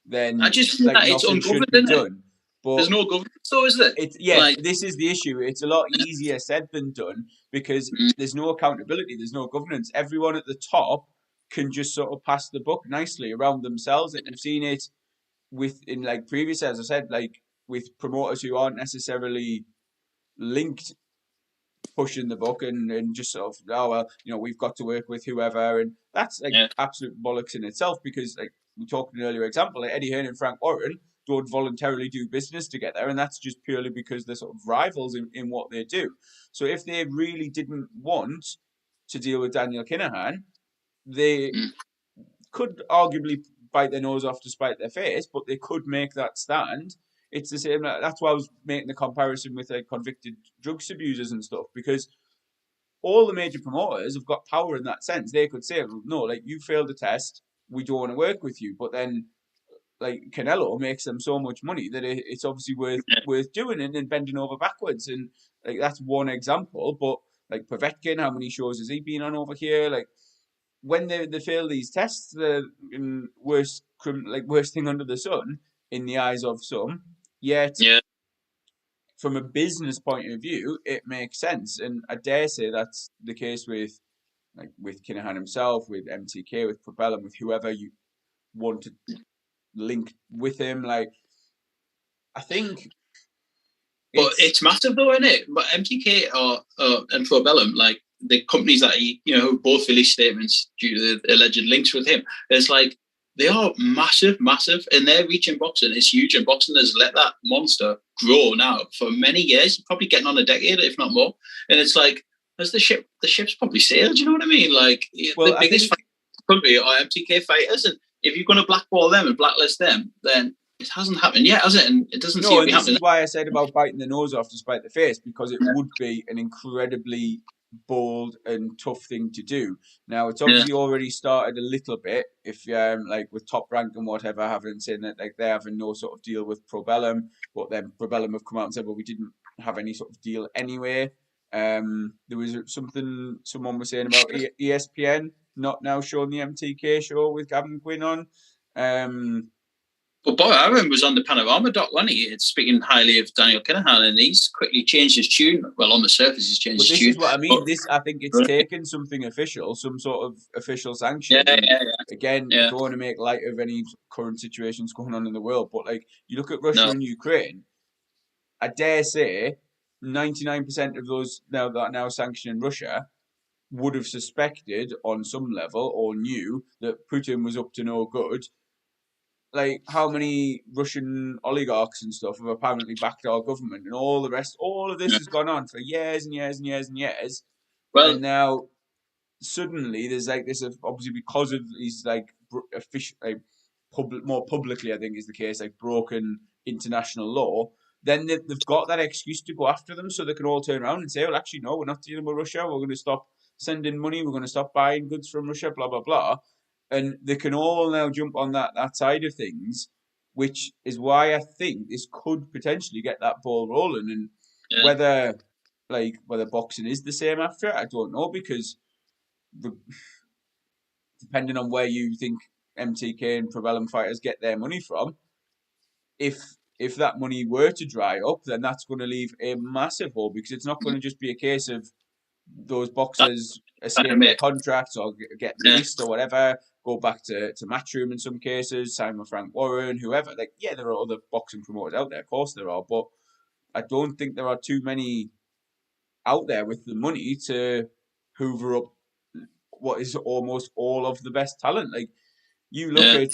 then I just think that it's uncovered, isn't it? But there's no governance, though, is there? This is the issue. It's a lot easier said than done because there's no accountability, there's no governance. Everyone at the top can just sort of pass the buck nicely around themselves. Like we've seen it in like previous, as I said, like with promoters who aren't necessarily linked pushing the book and just sort of, oh well, we've got to work with whoever, and that's like absolute bollocks in itself because like we talked in an earlier example, like Eddie Hearn and Frank Warren don't voluntarily do business together, and that's just purely because they're sort of rivals in what they do. So if they really didn't want to deal with Daniel Kinahan, they could arguably bite their nose off to spite their face, but they could make that stand. It's the same. That's why I was making the comparison with like convicted drugs abusers and stuff, because all the major promoters have got power in that sense. They could say, no, like you failed the test, we don't want to work with you. But then, like Canelo makes them so much money that it's obviously worth doing it and bending over backwards. And like that's one example. But like Povetkin, how many shows has he been on over here? Like when they fail these tests, the worst thing under the sun in the eyes of some. Yet, from a business point of view, it makes sense, and I dare say that's the case with Kinahan himself, with MTK, with Propellum, with whoever you want to link with him. Like, I think. But it's massive though, isn't it? But MTK and Probellum, like the companies that who both released statements due to the alleged links with him, it's like they are massive, and their reach in boxing is huge. And boxing has let that monster grow now for many years, probably getting on a decade, if not more. And it's like, as the ship's probably sailed. You know what I mean? Like the biggest country are MTK fighters, and if you're going to blackball them and blacklist them, then it hasn't happened yet, has it? And it doesn't seem to be happening. This is why I said about biting the nose off to spite the face, because it would be an incredibly bold and tough thing to do. Now, it's obviously already started a little bit, if like with Top Rank and whatever, having said that like they're having no sort of deal with Probellum, but then Probellum have come out and said, well, we didn't have any sort of deal anyway. There was something someone was saying about ESPN not now showing the MTK show with Gavin Quinn on. Well, Boy Aaron was on the Panorama doc, wasn't he? It's speaking highly of Daniel Kinahan, and he's quickly changed his tune. Well, on the surface, he's changed his tune. This is what I mean. I think it's taken something official, some sort of official sanction. Again, I don't want to make light of any current situations going on in the world, but like you look at Russia and Ukraine, I dare say 99% of those that are now sanctioning Russia would have suspected on some level or knew that Putin was up to no good. Like how many Russian oligarchs and stuff have apparently backed our government and all the rest. All of this has gone on for years and years and years and years. Well, and now suddenly there's like this, obviously because of these like official, more publicly, I think is the case, like broken international law. Then they've got that excuse to go after them, so they can all turn around and say, well, actually, no, we're not dealing with Russia. We're going to stop sending money. We're going to stop buying goods from Russia, blah, blah, blah. And they can all now jump on that side of things, which is why I think this could potentially get that ball rolling. And whether boxing is the same after it, I don't know, because depending on where you think MTK and Probellum fighters get their money from, if that money were to dry up, then that's going to leave a massive hole, because it's not going to just be a case of those boxers escape their contracts or get released or whatever, go back to Matchroom in some cases, sign with Frank Warren, whoever. Like, yeah, there are other boxing promoters out there, of course there are, but I don't think there are too many out there with the money to hoover up what is almost all of the best talent. Like, you look at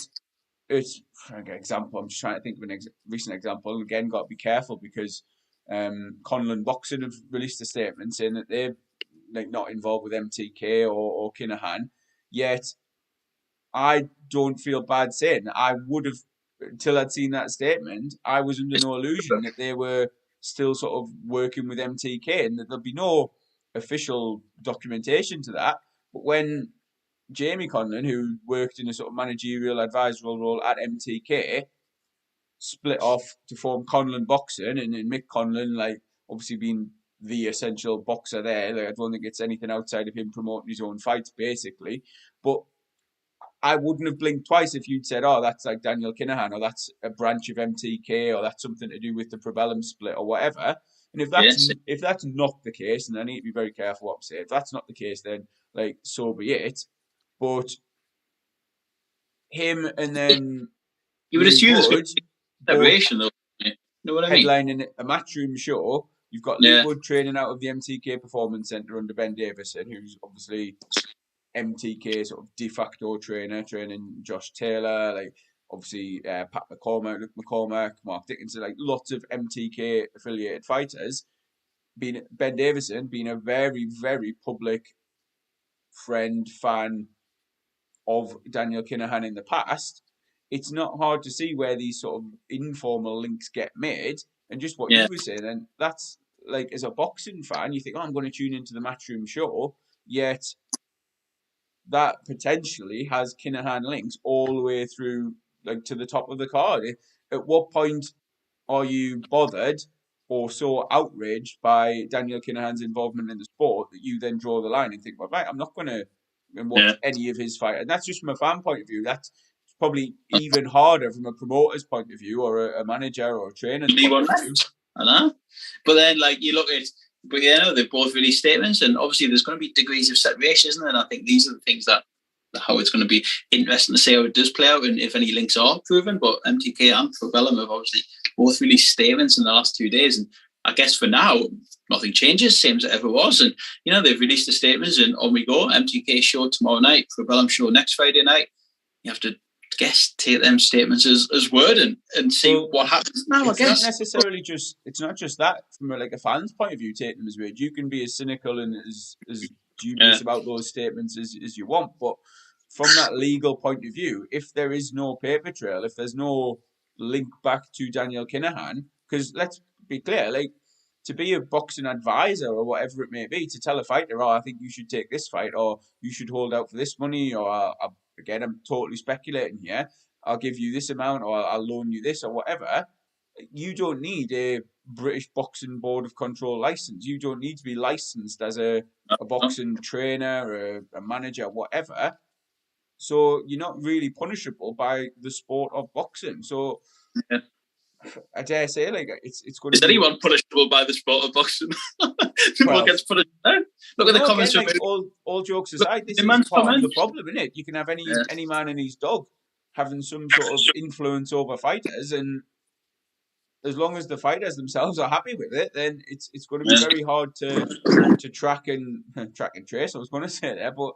for example, I'm just trying to think of a recent example, and again, got to be careful because Conor Boxing have released a statement saying that they're like not involved with MTK or Kinahan. Yet I don't feel bad saying that I would have, until I'd seen that statement, I was under no illusion that they were still sort of working with MTK and that there'd be no official documentation to that. But when Jamie Conlon, who worked in a sort of managerial advisorial role at MTK, split off to form Conlon Boxing, and Mick Conlon, like, obviously being the essential boxer there. Like, I don't think it's anything outside of him promoting his own fights, basically. But I wouldn't have blinked twice if you'd said, "Oh, that's like Daniel Kinahan, or that's a branch of MTK, or that's something to do with the Probellum split, or whatever." And Yes. if that's not the case, and I need to be very careful what I'm saying, if that's not the case, then like so be it. But him and then You would Lee assume there's going Wood to be both separation, though. You know what I mean? headlining a matchroom show. You've got Lee Yeah. Wood training out of the MTK Performance Centre under Ben Davison, who's obviously MTK sort of de facto trainer, training Josh Taylor, like obviously Pat McCormack, Luke McCormack, Mark Dickinson, like lots of MTK affiliated fighters. Ben Davison being a very, very public friend, fan of Daniel Kinahan in the past, it's not hard to see where these sort of informal links get made. And just what Yeah. you were saying, and that's like as a boxing fan, you think, oh, I'm going to tune into the Matchroom show, yet that potentially has Kinahan links all the way through, like to the top of the card. At what point are you bothered or so outraged by Daniel Kinahan's involvement in the sport that you then draw the line and think, well, right, I'm not going to watch any of his fight? And that's just from a fan point of view. That's probably even harder from a promoter's point of view, or a manager or a trainer's point of view. I know. But then, like, you look at, but they've both released statements, and obviously there's going to be degrees of separation, isn't there? And I think these are the things that how it's going to be interesting to see how it does play out and if any links are proven. But MTK and Probellum have obviously both released statements in the last 2 days, and I guess for now nothing changes, same as it ever was. And they've released the statements, and on we go. MTK show tomorrow night, Probellum show next Friday night. You have to take them statements as word and see what happens now. It's not necessarily it's not just that from a fan's point of view, taking them as word. You can be as cynical and as dubious about those statements as you want, but from that legal point of view, if there is no paper trail, if there's no link back to Daniel Kinahan, because let's be clear, like, to be a boxing advisor or whatever it may be, to tell a fighter, oh, I think you should take this fight, or you should hold out for this money, or again, I'm totally speculating here, I'll give you this amount, or I'll loan you this, or whatever. You don't need a British Boxing Board of Control license. You don't need to be licensed as a boxing trainer, a manager, whatever. So you're not really punishable by the sport of boxing. So I dare say, like, it's going to be... Is anyone punishable by the sport of boxing? Well, gets punished now. Look at the comments. Again, like, all jokes aside, this is part of the problem, isn't it? You can have any man and his dog having some sort of influence over fighters, and as long as the fighters themselves are happy with it, then it's going to be very hard to track and trace. I was going to say there, but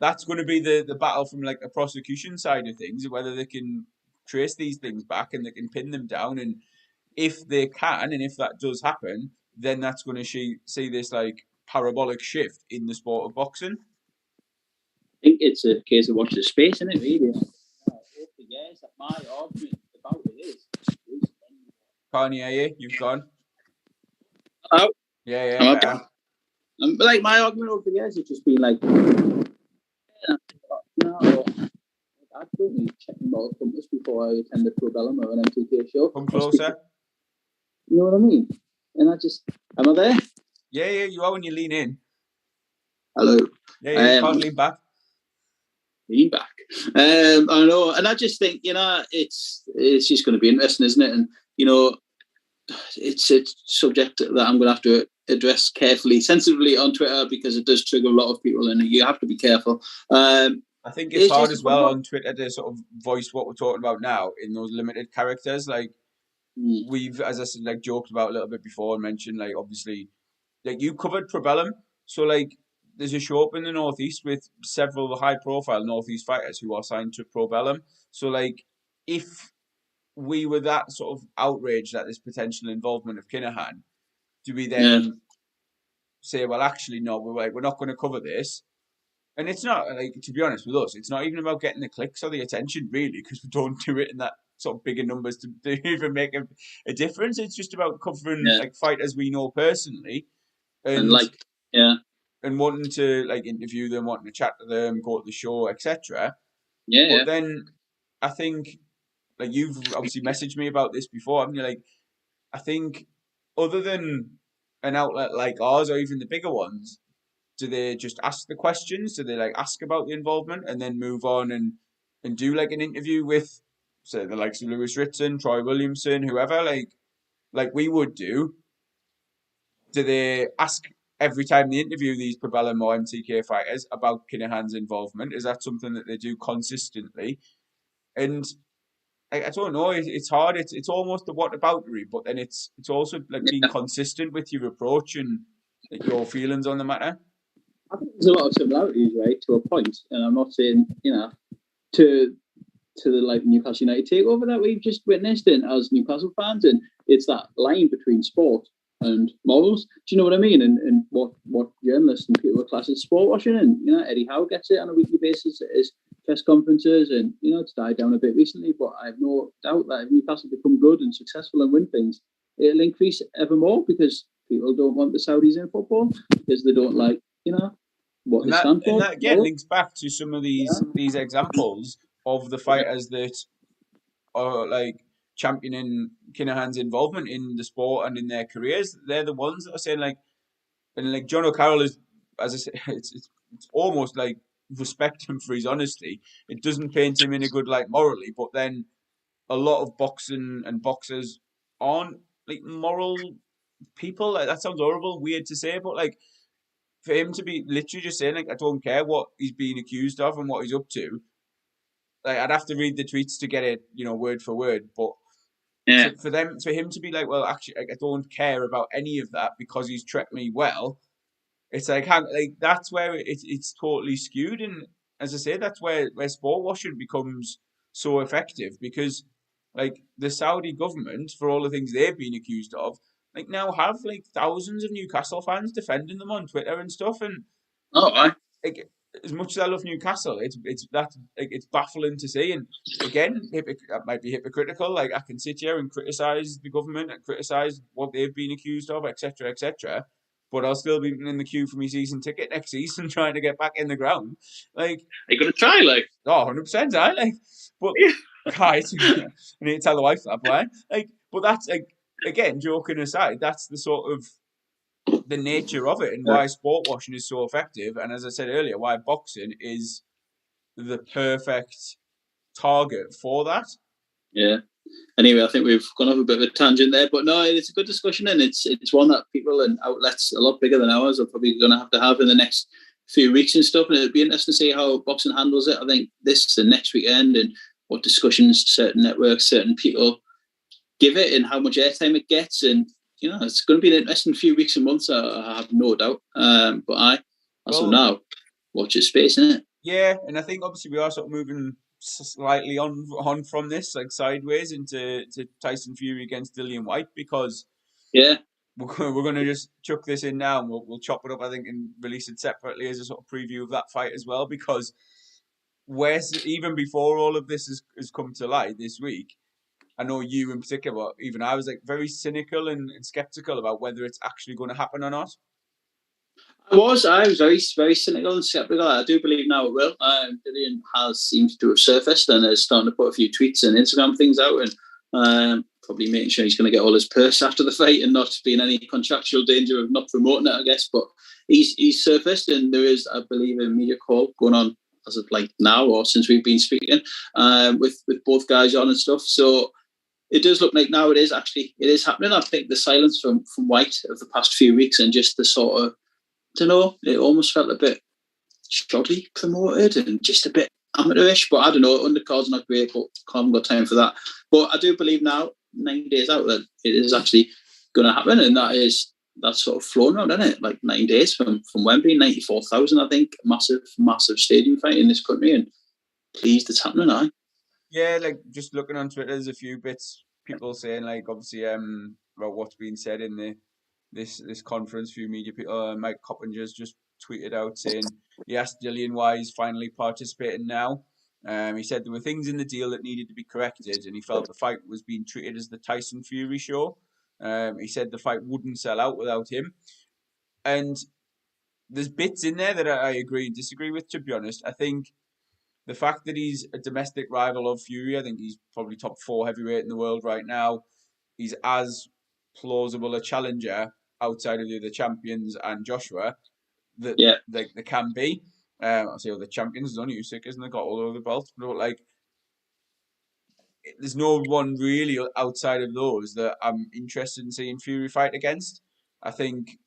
that's going to be the battle from like a prosecution side of things, whether they can trace these things back and they can pin them down. And if they can, and if that does happen, then that's going to see this like parabolic shift in the sport of boxing. I think it's a case of watch the space, isn't it, really? Yes, my argument about it is... Can't hear you. You've gone. Oh. Yeah. Like, my argument over the years has just been like... I'd probably check them all compass before I attend the Probellum or an MTK show. Come closer. You know what I mean? And I just... Am I there? Yeah, you are when you lean in. Hello. Yeah, you can't lean back. Lean back. I know. And I just think, it's just going to be interesting, isn't it? And, it's a subject that I'm going to have to address carefully, sensibly on Twitter, because it does trigger a lot of people, and you have to be careful. I think it's hard as well on Twitter to sort of voice what we're talking about now in those limited characters. Like, we've, as I said, like, joked about a little bit before and mentioned, like, obviously, like, you covered Probellum, so, like, there's a show up in the Northeast with several high-profile Northeast fighters who are signed to Probellum. So, like, if we were that sort of outraged at this potential involvement of Kinahan, do we then say, well, actually, no, we're not going to cover this? And it's not, like, to be honest with us, it's not even about getting the clicks or the attention, really, because we don't do it in that sort of bigger numbers to even make a difference. It's just about covering like fighters we know personally, and wanting to like interview them, wanting to chat to them, go to the show, etc. But then I think, like, you've obviously messaged me about this before, haven't you? Like, I think other than an outlet like ours or even the bigger ones, do they just ask the questions? Do they like ask about the involvement and then move on and do like an interview with, say, the likes of Lewis Ritson, Troy Williamson, whoever, like we would do? Do they ask every time they interview these Probellum or MTK fighters about Kinahan's involvement? Is that something that they do consistently? And I don't know. It's hard. It's almost the whataboutery, but then it's also like being consistent with your approach and like, your feelings on the matter. I think there's a lot of similarities, right, to a point, and I'm not saying to the like Newcastle United takeover that we've just witnessed in as Newcastle fans, and it's that line between sport and morals. Do you know what I mean? And what journalists and people class as sport washing, and Eddie Howe gets it on a weekly basis at his press conferences, and it's died down a bit recently, but I have no doubt that if Newcastle become good and successful and win things, it'll increase ever more because people don't want the Saudis in football because they don't like what they stand for. And that again links back to some of these examples of the fighters that are like championing Kinahan's involvement in the sport and in their careers. They're the ones that are saying like, and like John O'Carroll is, as I say, it's almost like respect him for his honesty. It doesn't paint him in a good light morally, but then a lot of boxing and boxers aren't like moral people. Like that sounds horrible, weird to say, but like for him to be literally just saying like I don't care what he's being accused of and what he's up to. Like I'd have to read the tweets to get it, word for word. But for him to be like, well, actually, I don't care about any of that because he's treated me well. It's like that's where it's totally skewed, and as I say, that's where sport washing becomes so effective because like the Saudi government, for all the things they've been accused of, like now have like thousands of Newcastle fans defending them on Twitter and stuff, and like as much as I love Newcastle, it's baffling to see, and again, it might be hypocritical. Like I can sit here and criticize the government and criticize what they've been accused of, etc., etc. But I'll still be in the queue for my season ticket next season, trying to get back in the ground. Like, are you gonna try? Like, 100%, I like. But guys, I need to tell the wife that, boy. Like, but that's like again, joking aside, that's the sort of the nature of it and why sport washing is so effective. And as I said earlier, why boxing is the perfect target for that. Yeah. Anyway, I think we've gone off a bit of a tangent there, but no, it's a good discussion, and it's one that people and outlets a lot bigger than ours are probably going to have in the next few weeks and stuff. And it'll be interesting to see how boxing handles it. I think this and next weekend, and what discussions certain networks, certain people give it, and how much airtime it gets. And it's going to be an interesting few weeks and months. I have no doubt. But as of now, watch your space, isn't it? Yeah, and I think obviously we are sort of moving slightly on from this, like sideways into Tyson Fury against Dillian Whyte, because we're going to just chuck this in now and we'll chop it up, I think, and release it separately as a sort of preview of that fight as well, because even before all of this has come to light this week, I know you in particular, but even I was like very cynical and skeptical about whether it's actually going to happen or not. I was very, very cynical and skeptical. I do believe now it will. Dillian seems to have surfaced and is starting to put a few tweets and Instagram things out, and probably making sure he's going to get all his purse after the fight and not be in any contractual danger of not promoting it, I guess. But he's surfaced, and there is, I believe, a media call going on as of like now or since we've been speaking with both guys on and stuff. So it does look like now it is happening. I think the silence from Whyte of the past few weeks and just the sort of, I don't know, it almost felt a bit shoddy promoted and just a bit amateurish. But I don't know, undercard's not great, but I haven't got time for that. But I do believe now, 9 days out, that it is actually going to happen, and that's sort of flown around, isn't it? Like 9 days from Wembley, 94,000, I think, massive stadium fight in this country, and pleased it's happening now. Yeah, like just looking on Twitter, there's a few bits, people saying like obviously about what's been said in this conference. Few media people, Mike Coppinger's just tweeted out saying he asked Dillian why he's finally participating now. He said there were things in the deal that needed to be corrected, and he felt the fight was being treated as the Tyson Fury show. He said the fight wouldn't sell out without him, and there's bits in there that I agree and disagree with. To be honest, I think the fact that he's a domestic rival of Fury, I think he's probably top 4 heavyweight in the world right now. He's as plausible a challenger outside of the other champions and Joshua that Yeah. there can be. I'll say the champions, there's only Usyk, isn't there? Got all over the belts, but like there's no one really outside of those that I'm interested in seeing Fury fight against. I think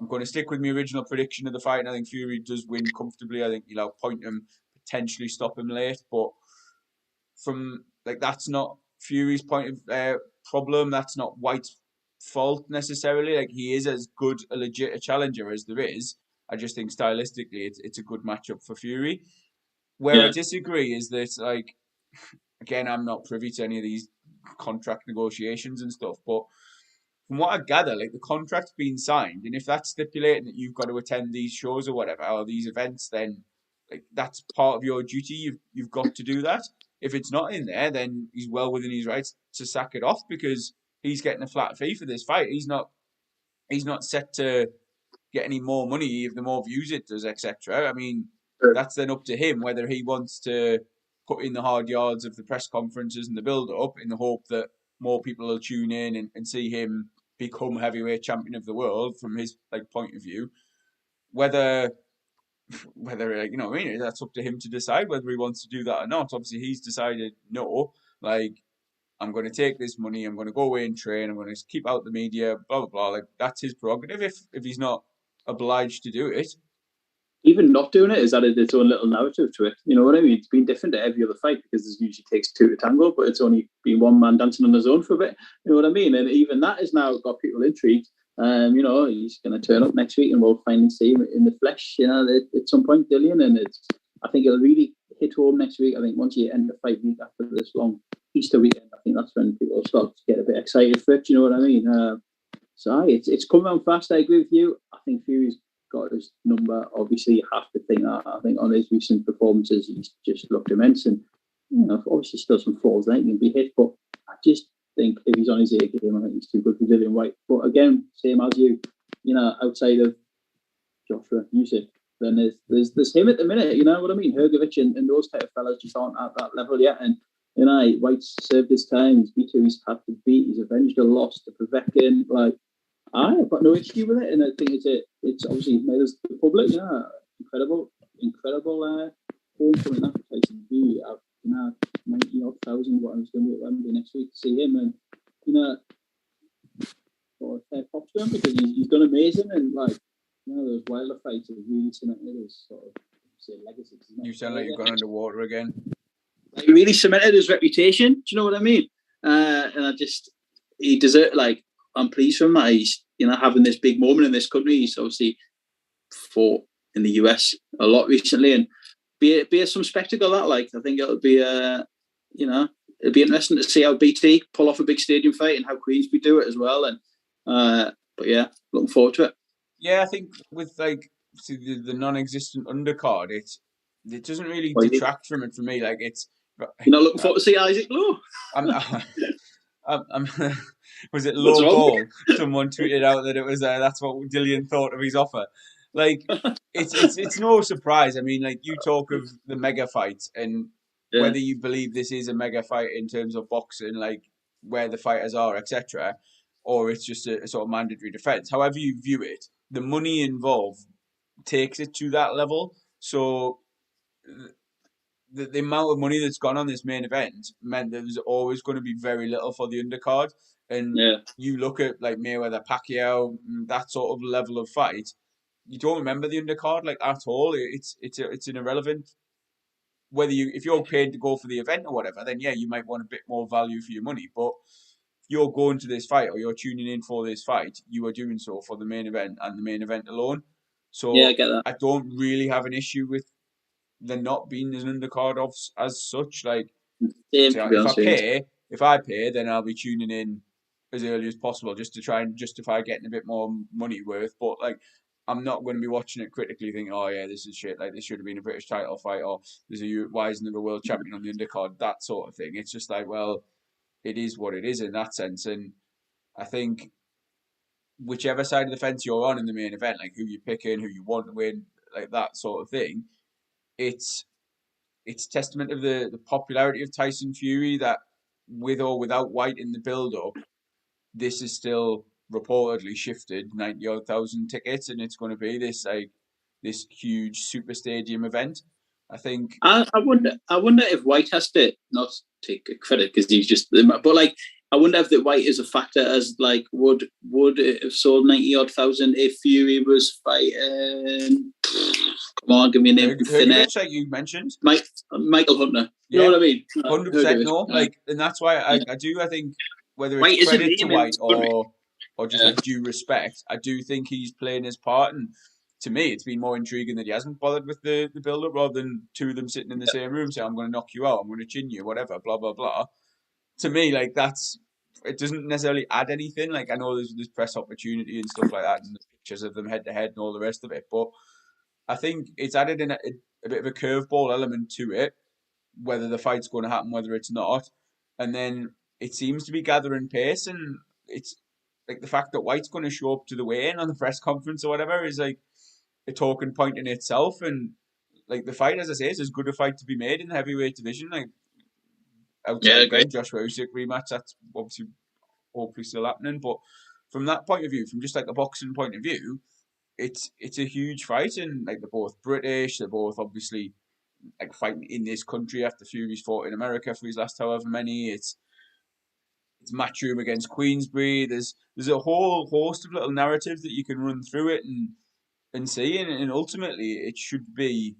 I'm going to stick with my original prediction of the fight, and I think Fury does win comfortably. I think he'll outpoint him, potentially stop him late, but from like that's not Fury's point of problem. That's not White's fault necessarily. Like he is as good a legit a challenger as there is. I just think stylistically, it's a good matchup for Fury. Where I Yeah. disagree is that like again, I'm not privy to any of these contract negotiations and stuff, but from what I gather, like the contract's been signed, and if that's stipulating that you've got to attend these shows or whatever, or these events, then like that's part of your duty. You've got to do that. If it's not in there, then he's well within his rights to sack it off because he's getting a flat fee for this fight. He's not set to get any more money if the more views it does, etc. I mean, Sure. that's then up to him whether he wants to put in the hard yards of the press conferences and the build up in the hope that more people will tune in and see him become heavyweight champion of the world from his like point of view. Whether like, you know what I mean, that's up to him to decide whether he wants to do that or not. Obviously, he's decided no. Like I'm going to take this money. I'm going to go away and train. I'm going to keep out the media. Blah blah blah. Like that's his prerogative. If he's not obliged to do it, Even not doing it has added its own little narrative to it. You know what I mean? It's been different to every other fight because it usually takes two to tango, but it's only been one man dancing on his own for a bit. You know what I mean? And even that has now got people intrigued. You know, he's going to turn up next week and we'll finally see him in the flesh, you know, at some point, Dillian. And I think it'll really hit home next week. I think once you end the fight week after this long Easter weekend, I think that's when people start to get a bit excited for it. You know what I mean? So it's coming on fast. I agree with you. I think Fury's got his number. Obviously, you have to think that. I think on his recent performances, he's just looked immense. And, you know, obviously still some falls that he can be hit. But I just think if he's on his A game, I think he's too good for Dillian Whyte. But again, same as you know, outside of Joshua Usyk, then there's him at the minute. You know what I mean? Hergovic and those type of fellas just aren't at that level yet. And, you know, White's served his time. He's beat who he's had to beat. He's avenged a loss to Povetkin. Like, I've got no issue with it, and I think it's obviously made us the public, incredible homecoming that for Tyson Fury. I've 90,000 what I was going to be at Wembley next week to see him, and you know, or props to him because he's done amazing, and like you know, those Wilder fights have really cemented his sort of say legacy. you sound like you've gone underwater again. Like, he really cemented his reputation. Do you know what I mean? And he deserves like. I'm pleased for him that he's, you know, having this big moment in this country. He's obviously fought in the US a lot recently, and be some spectacle that. Like, I think it'll be you know, it'll be interesting to see how BT pull off a big stadium fight and how Queensby do it as well. And but yeah, looking forward to it. Yeah, I think with like the non-existent undercard, it doesn't really detract from it for me. Like it's you're not looking forward to see Isaac Lowe. I'm was it low ball? Someone tweeted out that it was that's what Dillian thought of his offer. Like it's no surprise. I mean, like you talk of the mega fights and whether you believe this is a mega fight in terms of boxing, like where the fighters are, etc., or it's just a sort of mandatory defense. However you view it, the money involved takes it to that level. So the amount of money that's gone on this main event meant that there's always going to be very little for the undercard. And you look at like Mayweather, Pacquiao, that sort of level of fight, you don't remember the undercard like at all. It's an irrelevant. Whether if you're paid to go for the event or whatever, then yeah, you might want a bit more value for your money. But if you're going to this fight or you're tuning in for this fight, you are doing so for the main event and the main event alone. So I get that. I don't really have an issue with there not being an undercard of as such. Like, if I pay, then I'll be tuning in as early as possible just to try and justify getting a bit more money worth. But like, I'm not going to be watching it critically, thinking, "Oh yeah, this is shit." Like, this should have been a British title fight, or why isn't there a world champion on the undercard? That sort of thing. It's just like, well, it is what it is in that sense, and I think whichever side of the fence you're on in the main event, like who you're picking, who you want to win, like that sort of thing. It's testament of the popularity of Tyson Fury that with or without Whyte in the build-up, this is still reportedly shifted 90,000 tickets, and it's going to be this huge super stadium event. I think. I wonder if White has to not take credit because he's just, but like, I wonder if that White is a factor as like would it have sold 90 odd thousand if Fury was fighting? Come on, give me a name. Like you mentioned, Michael Hunter. You Yeah, know what I mean? 100% no. Like, and that's why I think whether White it's is a credit to name in White this country. or just like due respect, I do think he's playing his part. And to me, it's been more intriguing that he hasn't bothered with the build up rather than two of them sitting in the same room saying, "I'm going to knock you out, I'm going to chin you, whatever, blah blah blah." To me, like it doesn't necessarily add anything. Like I know there's press opportunity and stuff like that, and the pictures of them head to head and all the rest of it, but I think it's added in a bit of a curveball element to it, whether the fight's going to happen, whether it's not. And then it seems to be gathering pace, and it's like the fact that White's going to show up to the weigh-in on the press conference or whatever is like a talking point in itself. And like the fight, as I say, is as good a fight to be made in the heavyweight division. Like outside again, Joshua Usyk rematch, that's obviously hopefully still happening. But from that point of view, from just like a boxing point of view, it's a huge fight, and like they're both British, they're both obviously like fighting in this country after Fury's fought in America for his last however many. It's Matchroom against Queensbury. There's a whole host of little narratives that you can run through it and see, and ultimately it should be,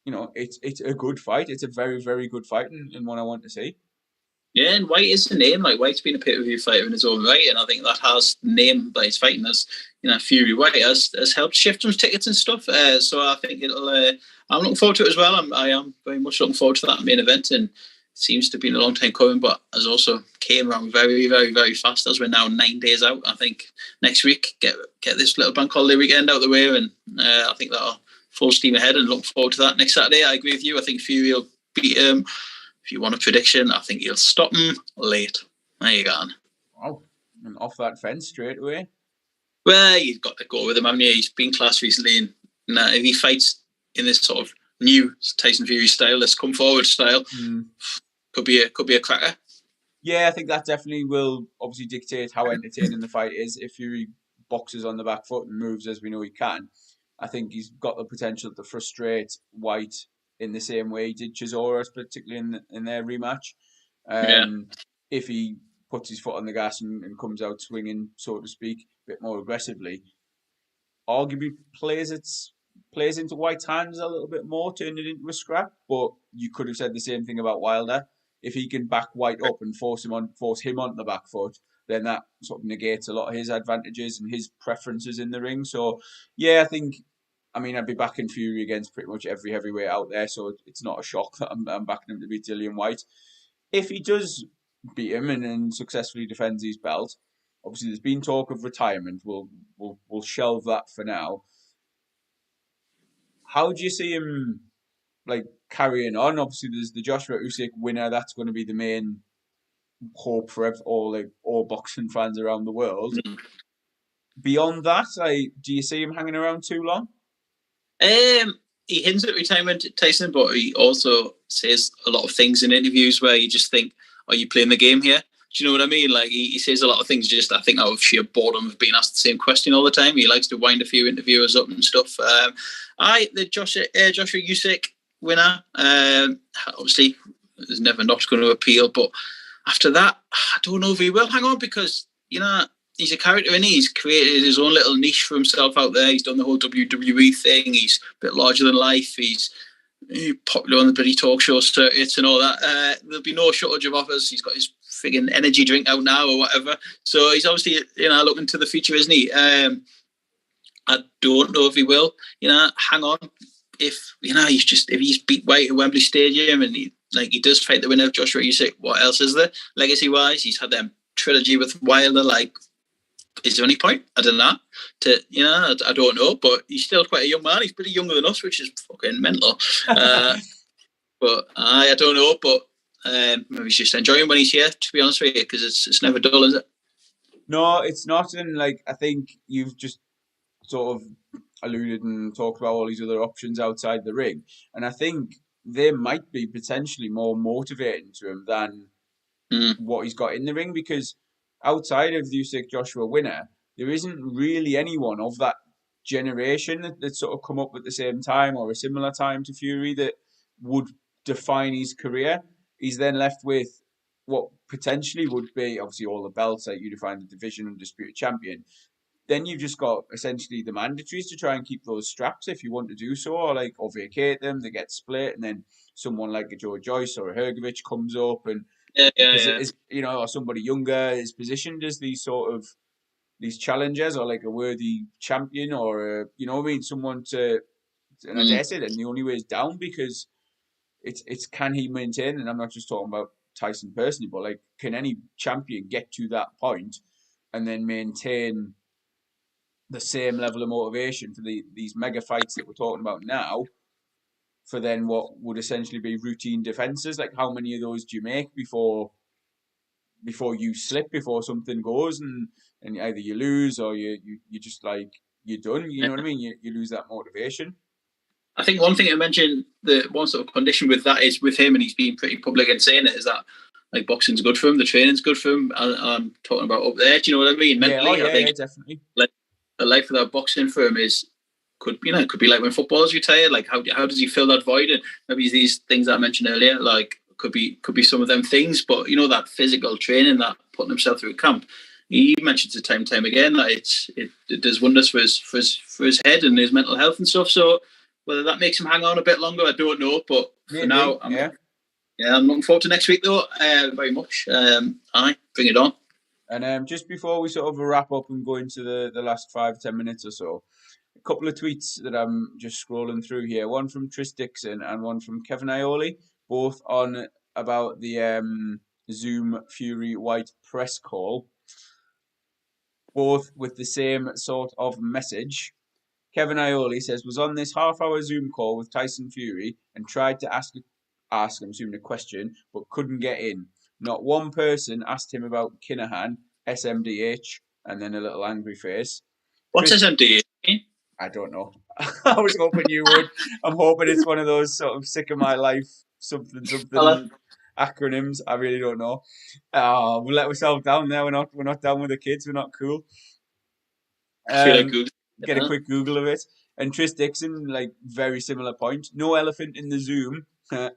it's a good fight. It's a very, very good fight, and one I want to see. Yeah, and White is the name. Like White's been a pay-per-view fighter in his own right, and I think that has name that he's fighting as, Fury White has helped shift some tickets and stuff. So I think it'll. I'm looking forward to it as well. I am very much looking forward to that main event, and it seems to have been a long time coming, but has also came around very, very, very fast. As we're now 9 days out, I think next week get this little bank holiday weekend out of the way, and I think that'll full steam ahead. And look forward to that next Saturday. I agree with you. I think Fury will beat him. If you want a prediction, I think he'll stop him late. There you go. Wow, and off that fence straight away. Well, you've got to go with him, haven't you? He's been class recently, and if he fights in this sort of new Tyson Fury style, this come forward style, could be a cracker. Yeah, I think that definitely will obviously dictate how entertaining the fight is. If Fury boxes on the back foot and moves as we know he can, I think he's got the potential to frustrate White in the same way he did Chisora, particularly in their rematch. If he puts his foot on the gas and comes out swinging, so to speak, a bit more aggressively, arguably plays into White's hands a little bit more, turn it into a scrap. But you could have said the same thing about Wilder. If he can back White up and force him on the back foot, then that sort of negates a lot of his advantages and his preferences in the ring. So, yeah, I'd be backing Fury against pretty much every heavyweight out there, so it's not a shock that I'm backing him to beat Dillian Whyte. If he does beat him and successfully defends his belt, obviously there's been talk of retirement. We'll shelve that for now. How do you see him like carrying on? Obviously, there's the Joshua Usyk winner. That's going to be the main hope for all boxing fans around the world. Beyond that, do you see him hanging around too long? He hints at retirement, Tyson, but he also says a lot of things in interviews where you just think, are you playing the game here? Do you know what I mean? Like he says a lot of things just, I think, out of sheer boredom of being asked the same question all the time. He likes to wind a few interviewers up and stuff. The Joshua Usyk winner, obviously, is never not going to appeal. But after that, I don't know if he will hang on because, he's a character and he's created his own little niche for himself out there. He's done the whole WWE thing. He's a bit larger than life. He's popular on the bloody talk show circuits and all that. There'll be no shortage of offers. He's got his frigging energy drink out now or whatever. So he's obviously, looking to the future, isn't he? I don't know if he will, hang on. If he's beat White at Wembley Stadium and he does fight the winner of Joshua Usyk, what else is there legacy wise? He's had them trilogy with Wilder. Is there any point? I don't know. I don't know, but he's still quite a young man. He's pretty younger than us, which is fucking mental. But I don't know. But maybe he's just enjoying when he's here. To be honest with you, because it's never dull, is it? No, it's not. And I think you've just sort of alluded and talked about all these other options outside the ring, and I think they might be potentially more motivating to him than what he's got in the ring, because outside of the Usyk Joshua winner, there isn't really anyone of that generation that sort of come up at the same time or a similar time to Fury that would define his career. He's then left with what potentially would be obviously all the belts, like you define the division undisputed champion. Then you've just got essentially the mandatories to try and keep those straps if you want to do so, or vacate them. They get split, and then someone like a Joe Joyce or a Hergovich comes up, and is or somebody younger is positioned as these challengers or like a worthy champion or someone to. And I dare say that the only way is down, because it's can he maintain? And I'm not just talking about Tyson personally, but like, can any champion get to that point and then maintain the same level of motivation for these mega fights that we're talking about now, for then what would essentially be routine defenses? Like, how many of those do you make before you slip, before something goes, and either you lose or you just like, you're done. You know what I mean? You lose that motivation. I think one thing I mentioned, the one sort of condition with that is with him, and he's been pretty public in saying it, is that like boxing's good for him, the training's good for him. I'm talking about up there. Do you know what I mean? Mentally, I think definitely. Like a life without boxing for him could be like when footballers retire. Like how does he fill that void? And maybe these things that I mentioned earlier, like could be some of them things. But that physical training, that putting himself through a camp, he mentions it time and time again that it does wonders for his head and his mental health and stuff. So whether that makes him hang on a bit longer, I don't know. But for now, I'm looking forward to next week though, very much. Bring it on. And just before we sort of wrap up and go into the last 5-10 minutes or so, a couple of tweets that I'm just scrolling through here. One from Tris Dixon and one from Kevin Ioli, both on about the Zoom Fury Whyte press call, both with the same sort of message. Kevin Ioli says, was on this half-hour Zoom call with Tyson Fury and tried to ask, I'm assuming a question, but couldn't get in. Not one person asked him about Kinahan, SMDH, and then a little angry face. What's SMDH? I don't know. I was hoping you would. I'm hoping it's one of those sort of sick of my life something acronyms. I really don't know. We'll let ourselves down there. We're not down with the kids. We're not cool. Get a quick Google of it. And Tris Dixon, like, very similar point. No elephant in the Zoom,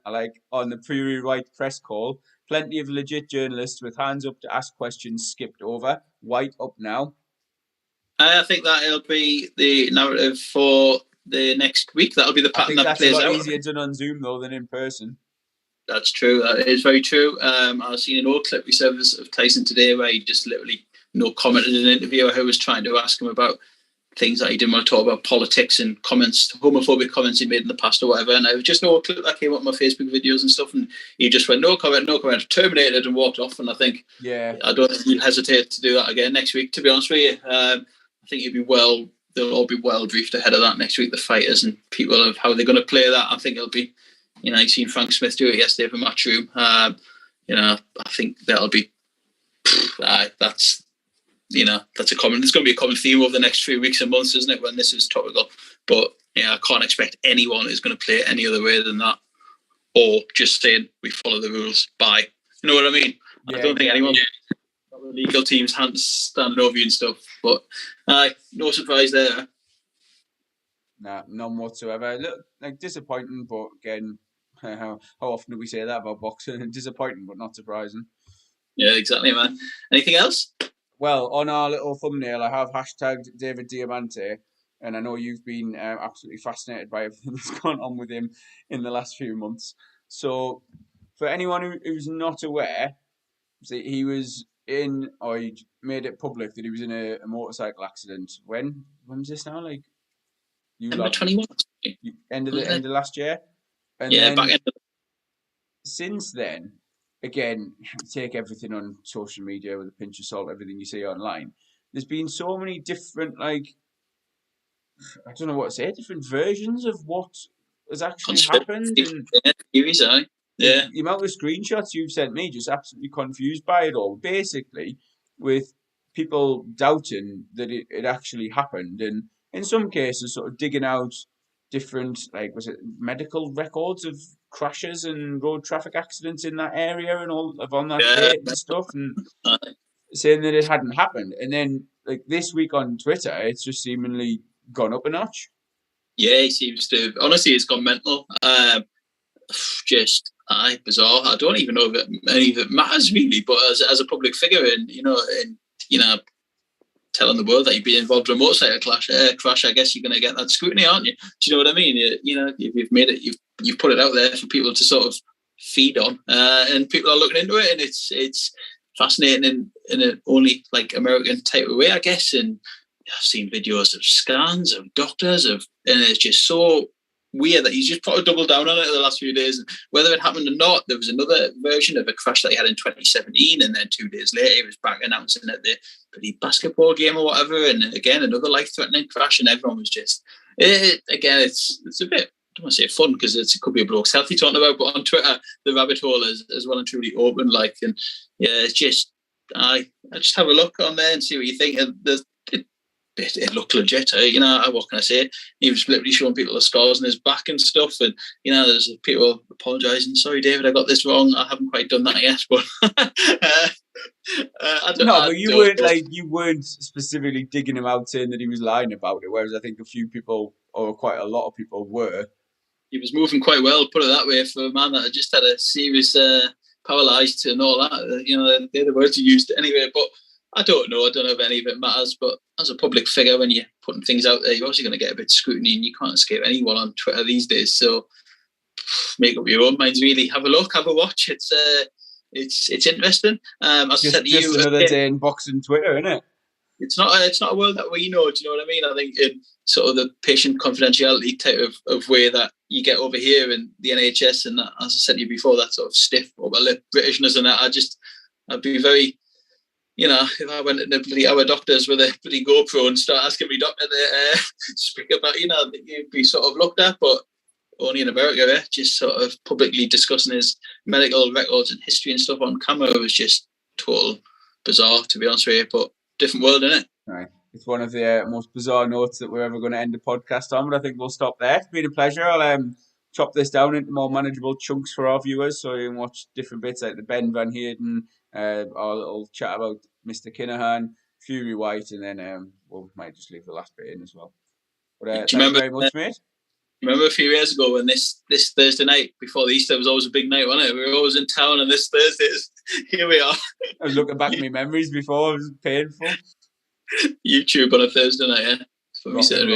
like on the Fury Whyte press call. Plenty of legit journalists with hands up to ask questions skipped over. Whyte up now. I think that'll be the narrative for the next week. That'll be the pattern that plays out. That's a lot easier done on Zoom though than in person. That's true. That is very true. I've seen an old clip we said of Tyson today where he just literally commented in an interview who was trying to ask him about things that he didn't want to talk about, politics and comments, homophobic comments he made in the past or whatever. And I was just no clip that came up on my Facebook videos and stuff, and he just went no comment, terminated and walked off. And I think I don't think he'll hesitate to do that again next week, to be honest with you. I think they'll all be well briefed ahead of that next week, the fighters and people, of how they're going to play that. I think it'll be, you seen Frank Smith do it yesterday for Matchroom. I think that'll be that's a common. There's going to be a common theme over the next few weeks and months, isn't it, when this is topical? But I can't expect anyone who's going to play it any other way than that, or just saying we follow the rules. Bye. You know what I mean? I don't think anyone. The legal team's hands standing over you and stuff. But no surprise there. Nah, none whatsoever. Look, like, disappointing, but again, how often do we say that about boxing? Disappointing, but not surprising. Yeah, exactly, man. Anything else? Well, on our little thumbnail, I have hashtagged David Diamanté, and I know you've been absolutely fascinated by everything that's gone on with him in the last few months. So, for anyone who's not aware, he was he made it public that he was in a motorcycle accident. When was this now? Like, Number 21. End of last year. And back end. Since then, again, take everything on social media with a pinch of salt, everything you see online. There's been so many different, I don't know what to say, different versions of what has actually happened. And the amount of screenshots you've sent me, just absolutely confused by it all. Basically, with people doubting that it actually happened, and in some cases sort of digging out different, was it medical records of crashes and road traffic accidents in that area and all on that date and stuff. And saying that it hadn't happened. And then, like, this week on Twitter, it's just seemingly gone up a notch. Yeah, he seems to. Honestly, it's gone mental. Just bizarre. I don't even know if any of it matters really, but as a public figure, and telling the world that you've been involved in a motorcycle crash, I guess you're going to get that scrutiny, aren't you? Do you know what I mean? You've made it, you've put it out there for people to sort of feed on, and people are looking into it, and it's fascinating in an only like American type of way, I guess. And I've seen videos of scans of doctors and it's just so weird that he's just probably doubled down on it in the last few days. Whether it happened or not, there was another version of a crash that he had in 2017, and then 2 days later he was back announcing at the bloody basketball game or whatever, and again another life-threatening crash, and everyone was just again it's a bit, I don't want to say fun because it could be a bloke's health you're talking about, but on Twitter the rabbit hole is well and truly open, like, and yeah, it's just I just have a look on there and see what you think. And it looked legit. What can I say? He was literally showing people the scars on his back and stuff, and there's people apologising. Sorry, David, I got this wrong. I haven't quite done that yet, but you weren't specifically digging him out saying that he was lying about it. Whereas I think a few people, or quite a lot of people, were. He was moving quite well, put it that way, for a man that had just had a serious paralysed and all that. They're the words you used anyway, but. I don't know if any of it matters, but as a public figure, when you're putting things out there, you're obviously going to get a bit of scrutiny, and you can't escape anyone on Twitter these days. So make up your own minds, really. Have a look, have a watch. It's interesting. As I said to you, just another day in boxing Twitter, isn't it? It's not a world that we know. Do you know what I mean? I think in sort of the patient confidentiality type of way that you get over here in the NHS, and that, as I said to you before, that sort of stiff upper lip Britishness, and that I'd be very. If I went to the bloody our doctors with a bloody GoPro and start asking me doctor to speak about, you'd be sort of looked at, but only in America, just sort of publicly discussing his medical records and history and stuff on camera was just total bizarre, to be honest with you, but different world, isn't it? Right. It's one of the most bizarre notes that we're ever going to end the podcast on, but I think we'll stop there. It's been a pleasure. I'll chop this down into more manageable chunks for our viewers, so you can watch different bits like the Benn, Van Heerden, our little chat about Mr. Kinahan, Fury, Whyte, and then we might just leave the last bit in as well. But thank you very much, mate. Remember a few years ago when this Thursday night before the Easter was always a big night, wasn't it? We were always in town, and this Thursday here we are. I was looking back at my memories before; it was painful. YouTube on a Thursday night, yeah. That's what we said.